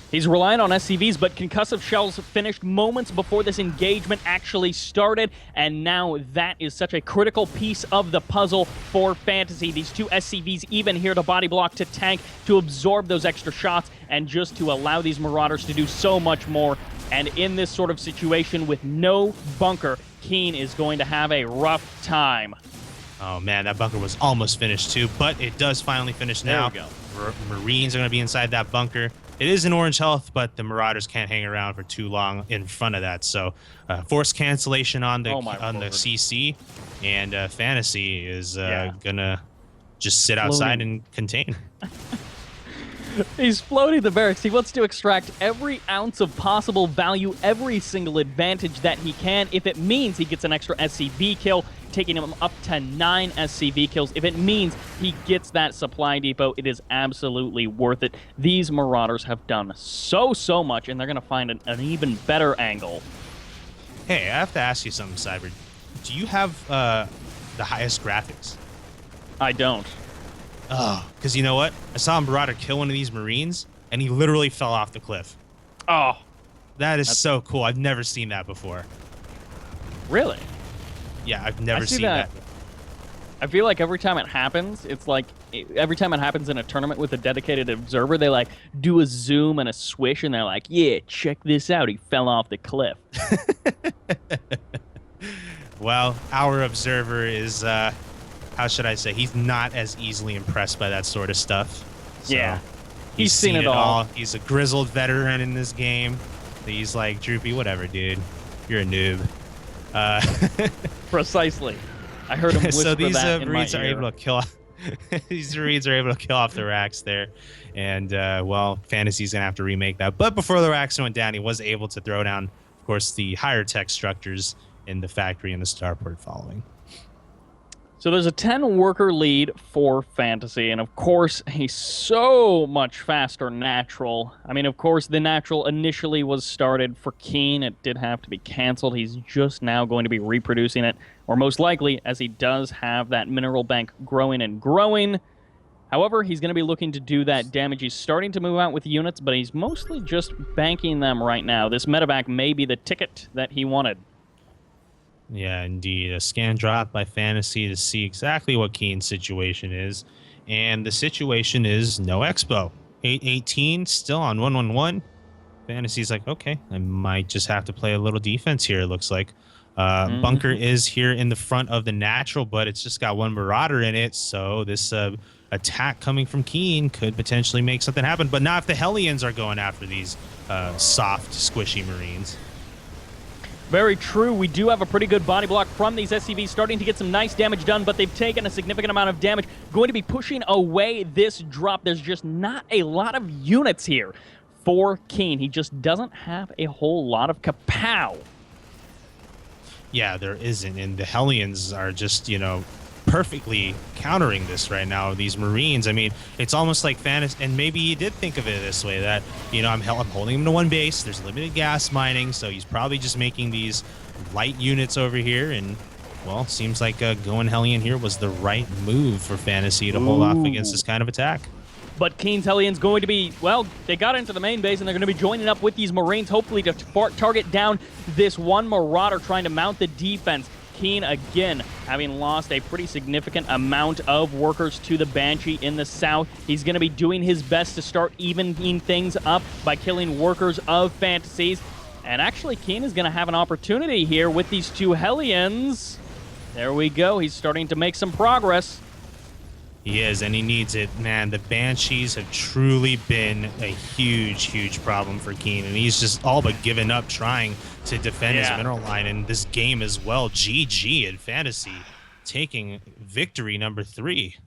A: He's relying on SCVs, but concussive shells finished moments before this engagement actually started, and now that is such a critical piece of the puzzle for FanTaSy. These two SCVs even here to body block, to tank, to absorb those extra shots, and just to allow these Marauders to do so much more. And in this sort of situation with no bunker, KeeN is going to have a rough time.
B: Oh man, that bunker was almost finished too, but it does finally finish now.
A: There we go.
B: Marines are going to be inside that bunker. It is an orange health, but the Marauders can't hang around for too long in front of that. So, force cancellation on the CC, and FanTaSy is gonna just sit outside and contain.
A: He's floating the barracks. He wants to extract every ounce of possible value, every single advantage that he can. If it means he gets an extra SCV kill, taking him up to 9 SCV kills. If it means he gets that supply depot, it is absolutely worth it. These Marauders have done so much, and they're going to find an even better angle.
B: Hey, I have to ask you something, Cyber. Do you have the highest graphics?
A: I don't.
B: Oh, because you know what? I saw a Marauder kill one of these Marines, and he literally fell off the cliff.
A: Oh.
B: That's so cool. I've never seen that before.
A: Really?
B: Yeah, I've never seen that.
A: I feel like every time it happens, it's like every time it happens in a tournament with a dedicated observer, they like do a zoom and a swish, and they're like, "Yeah, check this out. He fell off the cliff."
B: Well, our observer is, how should I say? He's not as easily impressed by that sort of stuff. So
A: yeah, he's seen it all.
B: He's a grizzled veteran in this game. He's like, Droopy, whatever, dude. You're a noob.
A: Precisely. I heard him whisper
B: so these
A: that in
B: Marines
A: my
B: are
A: ear.
B: able to kill. These Marines are able to kill off the racks there, and well, FanTaSy's gonna have to remake that. But before the racks went down, he was able to throw down, of course, the higher tech structures in the factory and the starport following.
A: So there's a 10-worker lead for FanTaSy, and of course, a so much faster natural. I mean, of course, the natural initially was started for KeeN. It did have to be canceled. He's just now going to be reproducing it, or most likely, as he does have that mineral bank growing and growing. However, he's going to be looking to do that damage. He's starting to move out with units, but he's mostly just banking them right now. This medevac may be the ticket that he wanted.
B: Yeah, indeed. A scan drop by FanTaSy to see exactly what KeeN's situation is. And the situation is no expo. 818 still on 111. FanTaSy's like, okay, I might just have to play a little defense here, it looks like. Bunker is here in the front of the natural, but it's just got one Marauder in it. So this attack coming from KeeN could potentially make something happen. But not if the Hellions are going after these soft, squishy Marines.
A: Very true. We do have a pretty good body block from these SCVs, starting to get some nice damage done, but they've taken a significant amount of damage. Going to be pushing away this drop. There's just not a lot of units here for KeeN. He just doesn't have a whole lot of kapow.
B: Yeah, there isn't. And the Hellions are just, you know, perfectly countering this right now. These Marines, I mean, it's almost like FanTaSy, and maybe he did think of it this way, that, you know, I'm holding him to one base, there's limited gas mining, so he's probably just making these light units over here, and, well, seems like going Hellion here was the right move for FanTaSy to hold off against this kind of attack.
A: But KeeN's Hellion's going to be, well, they got into the main base, and they're going to be joining up with these Marines, hopefully to target down this one Marauder trying to mount the defense. KeeN, again, having lost a pretty significant amount of workers to the Banshee in the south. He's going to be doing his best to start evening things up by killing workers of FanTaSy's. And actually, KeeN is going to have an opportunity here with these two Hellions. There we go. He's starting to make some progress.
B: He is, and he needs it. Man, the Banshees have truly been a huge, huge problem for KeeN, and he's just all but given up trying to defend his mineral line in this game as well. GG in FanTaSy, taking victory number 3.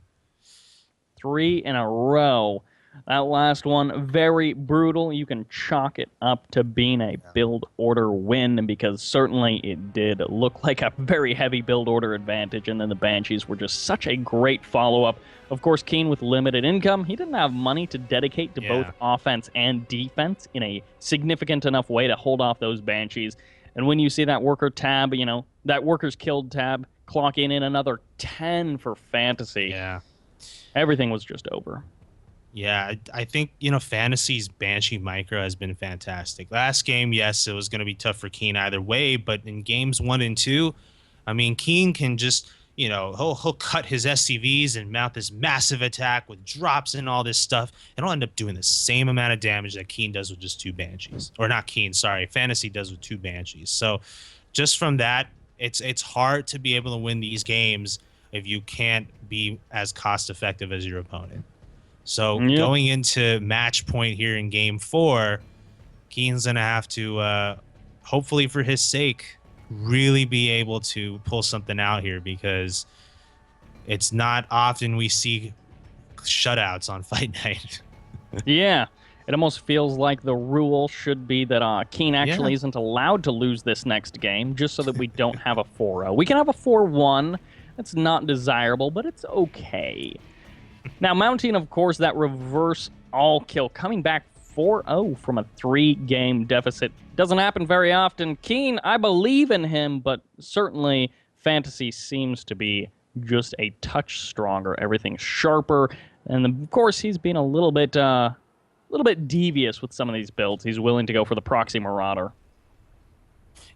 A: 3 in a row. That last one, very brutal. You can chalk it up to being a build order win because certainly it did look like a very heavy build order advantage, and then the Banshees were just such a great follow-up. Of course, KeeN with limited income, he didn't have money to dedicate to both offense and defense in a significant enough way to hold off those Banshees. And when you see that worker tab, that workers killed tab, clocking in another 10 for FanTaSy, everything was just over.
B: Yeah, I think, FanTaSy's Banshee micro has been fantastic. Last game, yes, it was going to be tough for KeeN either way, but in games 1 and 2, I mean, KeeN can just, he'll cut his SCVs and mount this massive attack with drops and all this stuff, and he'll end up doing the same amount of damage that KeeN does with just 2 Banshees. Or not KeeN, sorry, FanTaSy does with 2 Banshees. So just from that, it's hard to be able to win these games if you can't be as cost-effective as your opponent. So going into match point here in game 4, KeeN's going to have to, hopefully for his sake, really be able to pull something out here because it's not often we see shutouts on Fight Night.
A: Yeah, it almost feels like the rule should be that KeeN actually isn't allowed to lose this next game just so that we don't have a 4-0. We can have a 4-1. That's not desirable, but it's okay. Now, mounting, of course, that reverse all-kill, coming back 4-0 from a 3-game deficit. Doesn't happen very often. KeeN, I believe in him, but certainly FanTaSy seems to be just a touch stronger. Everything's sharper, and of course, he's been a little bit devious with some of these builds. He's willing to go for the Proxy Marauder.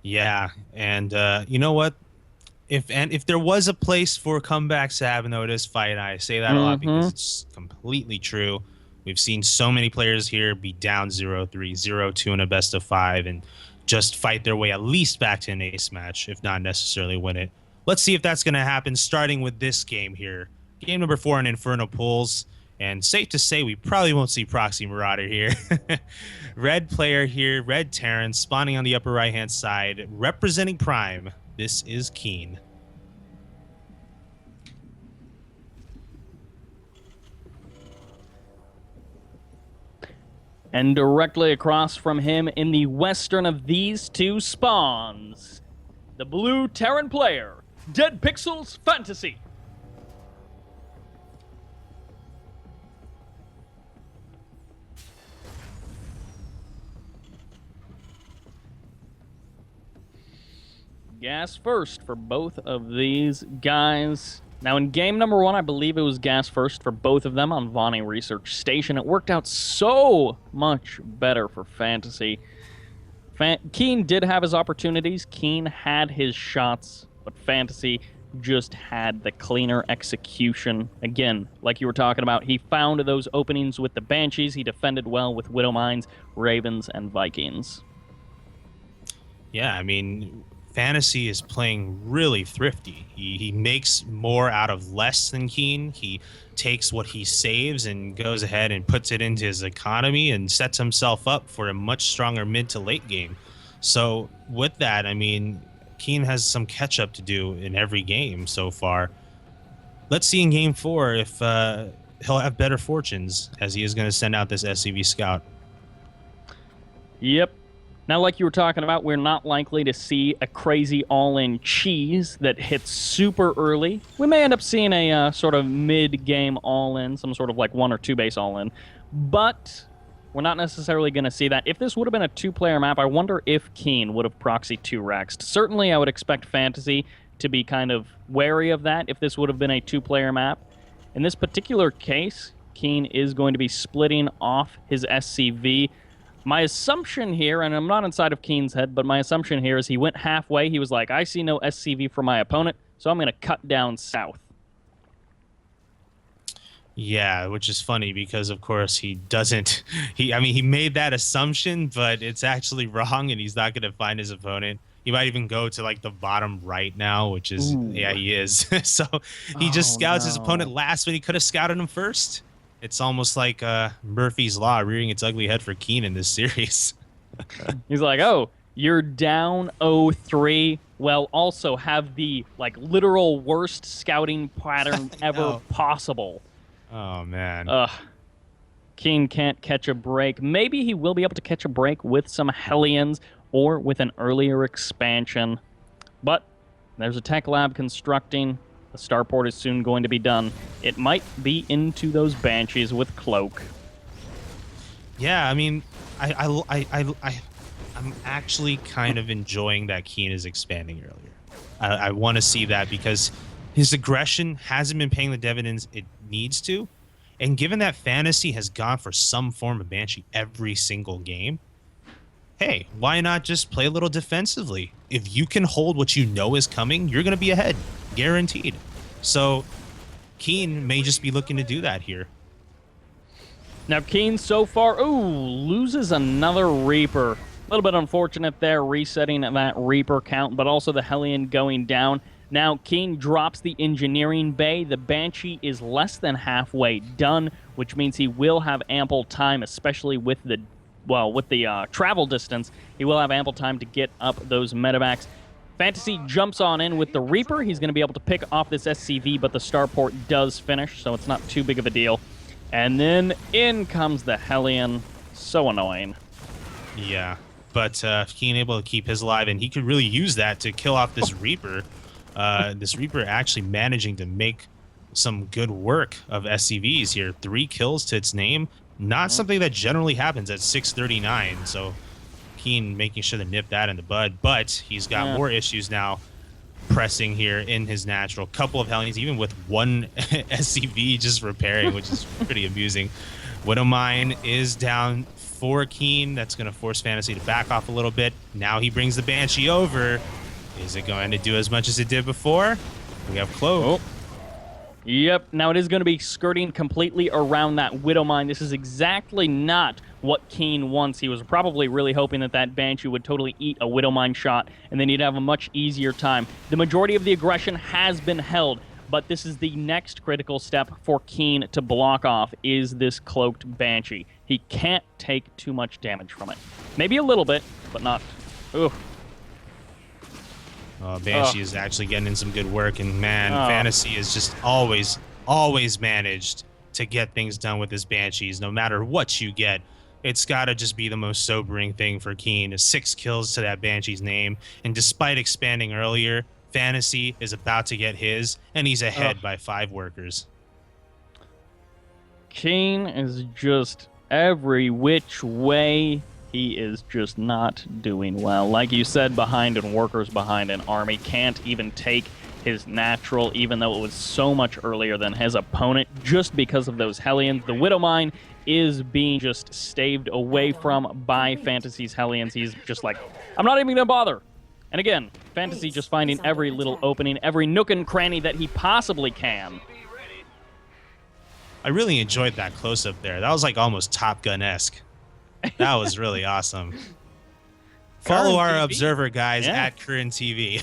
B: Yeah, and you know what? If there was a place for comeback Sab, though, it is Fight. I say that a lot because it's completely true. We've seen so many players here be down 0-3, 0-2 in a best of 5, and just fight their way at least back to an ace match, if not necessarily win it. Let's see if that's going to happen, starting with this game here. Game number 4 in Inferno pools. And safe to say, we probably won't see Proxy Marauder here. Red player here, Red Terran, spawning on the upper right-hand side, representing Prime. This is KeeN.
A: And directly across from him in the western of these two spawns, the blue Terran player, Dead Pixels FanTaSy. Gas first for both of these guys. Now, in game number 1, I believe it was gas first for both of them on Vonnie Research Station. It worked out so much better for FanTaSy. KeeN did have his opportunities. KeeN had his shots, but FanTaSy just had the cleaner execution. Again, like you were talking about, he found those openings with the Banshees. He defended well with Widow Mines, Ravens, and Vikings.
B: Yeah, I mean, FanTaSy is playing really thrifty. He makes more out of less than KeeN. He takes what he saves and goes ahead and puts it into his economy and sets himself up for a much stronger mid to late game. So with that, I mean, KeeN has some catch up to do in every game so far. Let's see in game 4 if he'll have better fortunes, as he is going to send out this SCV scout.
A: Yep. Now, like you were talking about, we're not likely to see a crazy all-in cheese that hits super early. We may end up seeing a sort of mid-game all-in, some sort of like 1 or 2 base all-in. But we're not necessarily going to see that. If this would have been a 2-player map, I wonder if KeeN would have proxy 2-Rexed. Certainly, I would expect FanTaSy to be kind of wary of that if this would have been a 2-player map. In this particular case, KeeN is going to be splitting off his SCV. My assumption here, and I'm not inside of KeeN's head, but my assumption here is he went halfway. He was like, I see no SCV for my opponent, so I'm going to cut down south.
B: Yeah, which is funny because, of course, he doesn't. He made that assumption, but it's actually wrong, and he's not going to find his opponent. He might even go to like the bottom right now, which is, yeah, he is. So he just scouts his opponent last when he could have scouted him first. It's almost like Murphy's Law rearing its ugly head for KeeN in this series.
A: He's like, oh, you're down 0-3. Well, also have the like literal worst scouting pattern ever possible.
B: Oh, man.
A: KeeN can't catch a break. Maybe he will be able to catch a break with some Hellions or with an earlier expansion. But there's a tech lab constructing. The starport is soon going to be done. It might be into those Banshees with Cloak.
B: Yeah, I mean, I'm actually kind of enjoying that KeeN is expanding earlier. I want to see that because his aggression hasn't been paying the dividends it needs to. And given that FanTaSy has gone for some form of Banshee every single game, hey, why not just play a little defensively? If you can hold what you know is coming, you're going to be ahead, guaranteed. So KeeN may just be looking to do that here.
A: Now, KeeN so far, loses another Reaper. A little bit unfortunate there, resetting that Reaper count, but also the Hellion going down. Now, KeeN drops the engineering bay. The Banshee is less than halfway done, which means he will have ample time, especially with the travel distance. He will have ample time to get up those medevacs. FanTaSy jumps on in with the Reaper. He's going to be able to pick off this SCV, but the starport does finish, so it's not too big of a deal. And then in comes the Hellion. So annoying.
B: Yeah, but KeeN able to keep his alive, and he could really use that to kill off this Reaper. This Reaper actually managing to make some good work of SCVs here. 3 kills to its name. Not something that generally happens at 639, so KeeN making sure to nip that in the bud. But he's got more issues now pressing here in his natural. Couple of Hellions, even with 1 SCV just repairing, which is pretty amusing. Widowmine is down for KeeN. That's going to force FanTaSy to back off a little bit. Now he brings the Banshee over. Is it going to do as much as it did before? We have Cloak.
A: Yep, now it is going to be skirting completely around that Widowmine. This is exactly not what KeeN wants. He was probably really hoping that that Banshee would totally eat a Widowmine shot, and then he'd have a much easier time. The majority of the aggression has been held, but this is the next critical step for KeeN to block off, is this Cloaked Banshee. He can't take too much damage from it. Maybe a little bit, but not... Ooh.
B: Banshee is actually getting in some good work, and man, FanTaSy is just always managed to get things done with his Banshees. No matter what you get, it's got to just be the most sobering thing for KeeN. 6 kills to that Banshee's name, and despite expanding earlier, FanTaSy is about to get his, and he's ahead by 5 workers.
A: KeeN is just every which way. He is just not doing well. Like you said, behind and workers behind an army. Can't even take his natural, even though it was so much earlier than his opponent, just because of those Hellions. The Widowmine is being just staved away from by FanTaSy's Hellions. He's just like, I'm not even going to bother. And again, FanTaSy just finding every little opening, every nook and cranny that he possibly can.
B: I really enjoyed that close-up there. That was like almost Top Gun-esque. That was really awesome. Follow our observer, guys, at KeeN TV.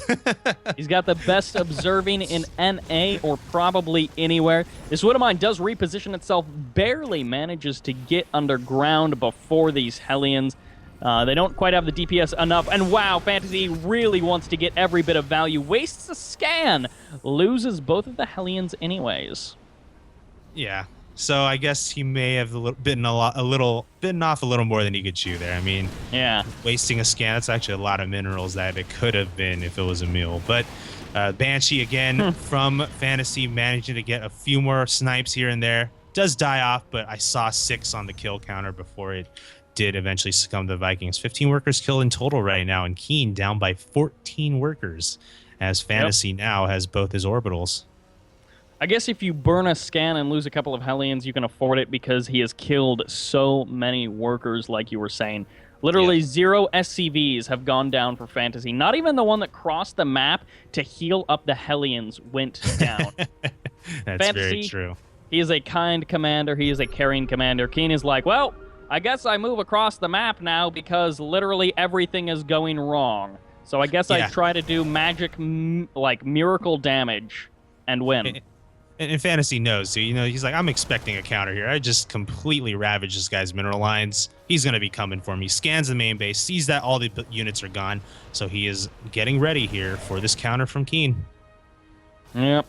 A: He's got the best observing in NA or probably anywhere. This Widowmine does reposition itself, barely manages to get underground before these Hellions. They don't quite have the DPS enough. And wow, FanTaSy really wants to get every bit of value. Wastes a scan. Loses both of the Hellions anyways.
B: Yeah. So I guess he may have bitten off a little more than he could chew there. I mean, wasting a scan, that's actually a lot of minerals that it could have been if it was a meal. But Banshee, again, from FanTaSy, managing to get a few more snipes here and there. Does die off, but I saw 6 on the kill counter before it did eventually succumb to the Vikings. 15 workers killed in total right now, and KeeN down by 14 workers, as FanTaSy now has both his orbitals.
A: I guess if you burn a scan and lose a couple of Hellions, you can afford it because he has killed so many workers, like you were saying. Literally 0 SCVs have gone down for FanTaSy. Not even the one that crossed the map to heal up the Hellions went down.
B: That's
A: FanTaSy,
B: very true.
A: He is a kind commander. He is a caring commander. KeeN is like, well, I guess I move across the map now because literally everything is going wrong. So I guess I try to do magic, like miracle damage and win.
B: And FanTaSy knows, so, you know, he's like, I'm expecting a counter here. I just completely ravaged this guy's mineral lines. He's going to be coming for me. Scans the main base, sees that all the units are gone, so he is getting ready here for this counter from KeeN.
A: Yep.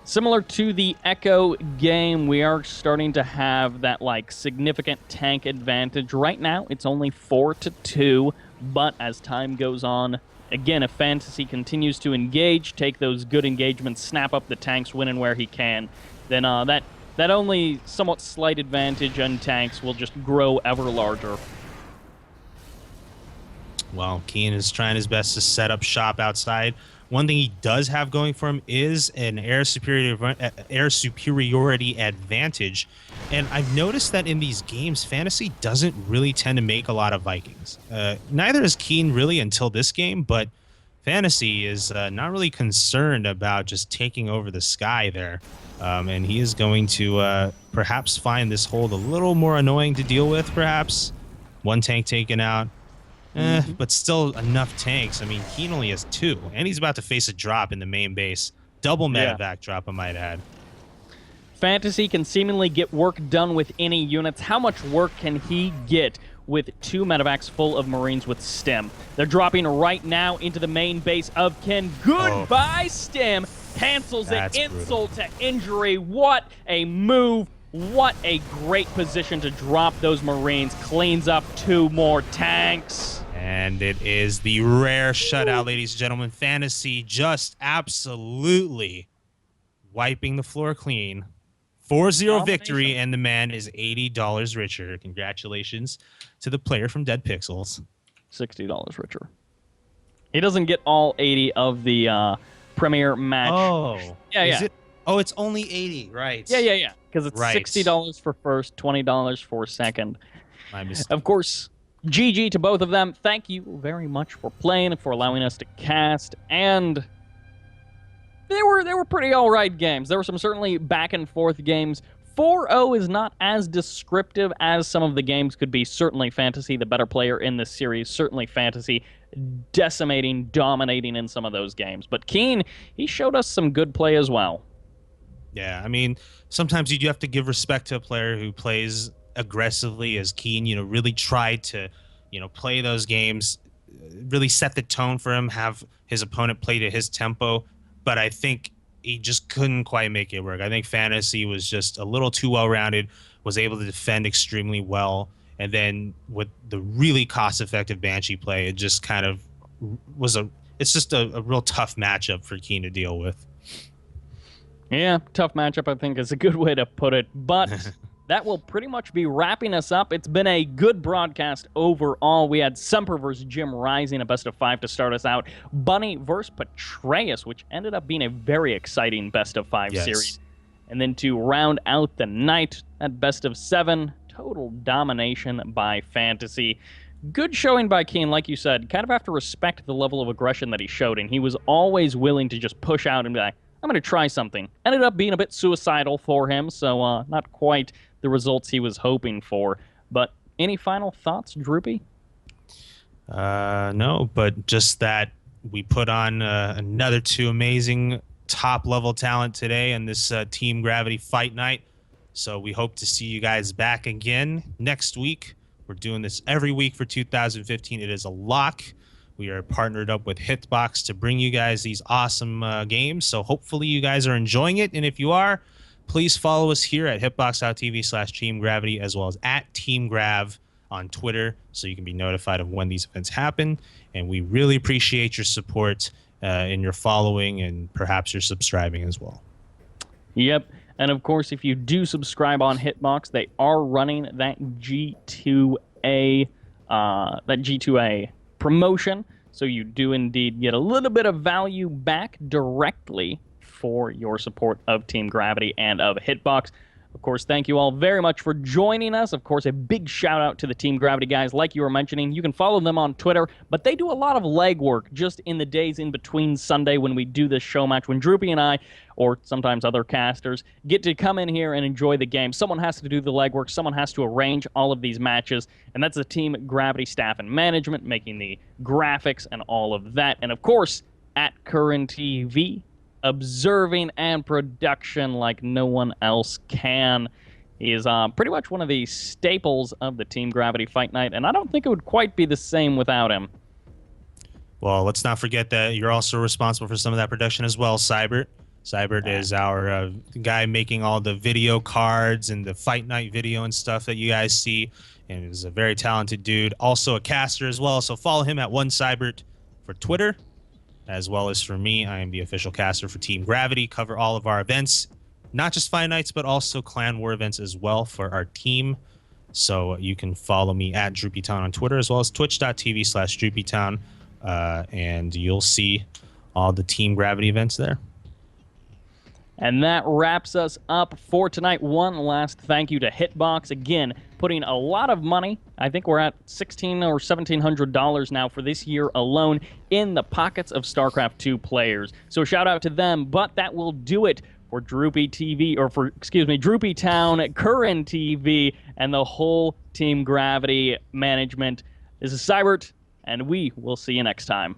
A: Similar to the Echo game, we are starting to have that like significant tank advantage. Right now, it's only 4-2, but as time goes on, again, if FanTaSy continues to engage, take those good engagements, snap up the tanks, win and where he can, then that only somewhat slight advantage on tanks will just grow ever larger.
B: Well, KeeN is trying his best to set up shop outside. One thing he does have going for him is an air superiority advantage. And I've noticed that in these games, FanTaSy doesn't really tend to make a lot of Vikings. Neither is KeeN really until this game, but FanTaSy is not really concerned about just taking over the sky there. And he is going to perhaps find this hold a little more annoying to deal with, perhaps. One tank taken out. But still enough tanks. I mean, KeeN only has 2, and he's about to face a drop in the main base. Double medevac drop, I might add.
A: FanTaSy can seemingly get work done with any units. How much work can he get with 2 medevacs full of Marines with Stim? They're dropping right now into the main base of KeeN. Goodbye, Stim. Cancels it. Insult to injury. What a move. What a great position to drop those Marines. Cleans up 2 more tanks.
B: And it is the rare shutout, ladies and gentlemen. FanTaSy just absolutely wiping the floor clean. 4-0 victory, and the man is $80 richer. Congratulations to the player from Dead Pixels.
A: $60 richer. He doesn't get all 80 of the premier match.
B: Oh.
A: Yeah.
B: Oh, it's only 80, right?
A: Yeah. Because it's $60 for first, $20 for second.
B: My mistake.
A: Of course, GG to both of them. Thank you very much for playing and for allowing us to cast. And they were pretty all right games. There were some certainly back and forth games. 4-0 is not as descriptive as some of the games could be. Certainly FanTaSy, the better player in this series. Certainly FanTaSy decimating, dominating in some of those games. But KeeN, he showed us some good play as well.
B: Yeah, I mean, sometimes you do have to give respect to a player who plays aggressively, as KeeN, really tried to, play those games, really set the tone for him, have his opponent play to his tempo. But I think he just couldn't quite make it work. I think FanTaSy was just a little too well-rounded, was able to defend extremely well. And then with the really cost-effective Banshee play, it just kind of was it's just a real tough matchup for KeeN to deal with.
A: Yeah, tough matchup, I think, is a good way to put it. But that will pretty much be wrapping us up. It's been a good broadcast overall. We had Semper versus Jim Rising, a best-of-5 to start us out. Bunny versus Patreus, which ended up being a very exciting best-of-5 series. And then to round out the night, at best-of-7, total domination by FanTaSy. Good showing by KeeN, like you said. Kind of have to respect the level of aggression that he showed, and he was always willing to just push out and be like, I'm going to try something. Ended up being a bit suicidal for him, so not quite the results he was hoping for. But any final thoughts, Droopy?
B: No, but just that we put on another 2 amazing top-level talent today in this Team Gravity Fight Night. So we hope to see you guys back again next week. We're doing this every week for 2015. It is a lock. We are partnered up with Hitbox to bring you guys these awesome games. So hopefully you guys are enjoying it. And if you are, please follow us here at hitbox.tv/teamgravity, as well as at teamgrav on Twitter, so you can be notified of when these events happen. And we really appreciate your support in your following, and perhaps your subscribing as well.
A: Yep. And of course, if you do subscribe on Hitbox, they are running that G2A promotion, so you do indeed get a little bit of value back directly for your support of Team Gravity and of Hitbox. Of course, thank you all very much for joining us. Of course, a big shout out to the Team Gravity guys, like you were mentioning. You can follow them on Twitter, but they do a lot of legwork just in the days in between Sunday when we do this show match, when Droopy and I, or sometimes other casters, get to come in here and enjoy the game. Someone has to do the legwork. Someone has to arrange all of these matches, and that's the Team Gravity staff and management, making the graphics and all of that. And of course, at Current TV, observing and production like no one else can. He is pretty much one of the staples of the Team Gravity Fight Night, and I don't think it would quite be the same without him.
B: Well, let's not forget that you're also responsible for some of that production as well, Cybert. Cybert is our guy making all the video cards and the fight night video and stuff that you guys see, and is a very talented dude. Also a caster as well, so follow him at OneCybert for Twitter, as well as for me. I am the official caster for Team Gravity, cover all of our events, not just fight nights, but also clan war events as well for our team. So you can follow me at DroopyTown on Twitter, as well as twitch.tv/DroopyTown, and you'll see all the Team Gravity events there.
A: And that wraps us up for tonight. One last thank you to Hitbox. Again, putting a lot of money, I think we're at $1,600 or $1,700 now for this year alone, in the pockets of StarCraft 2 players. So shout out to them, but that will do it for Droopy TV, or for, excuse me, Droopy Town, KeeN TV, and the whole Team Gravity management. This is Cybert, and we will see you next time.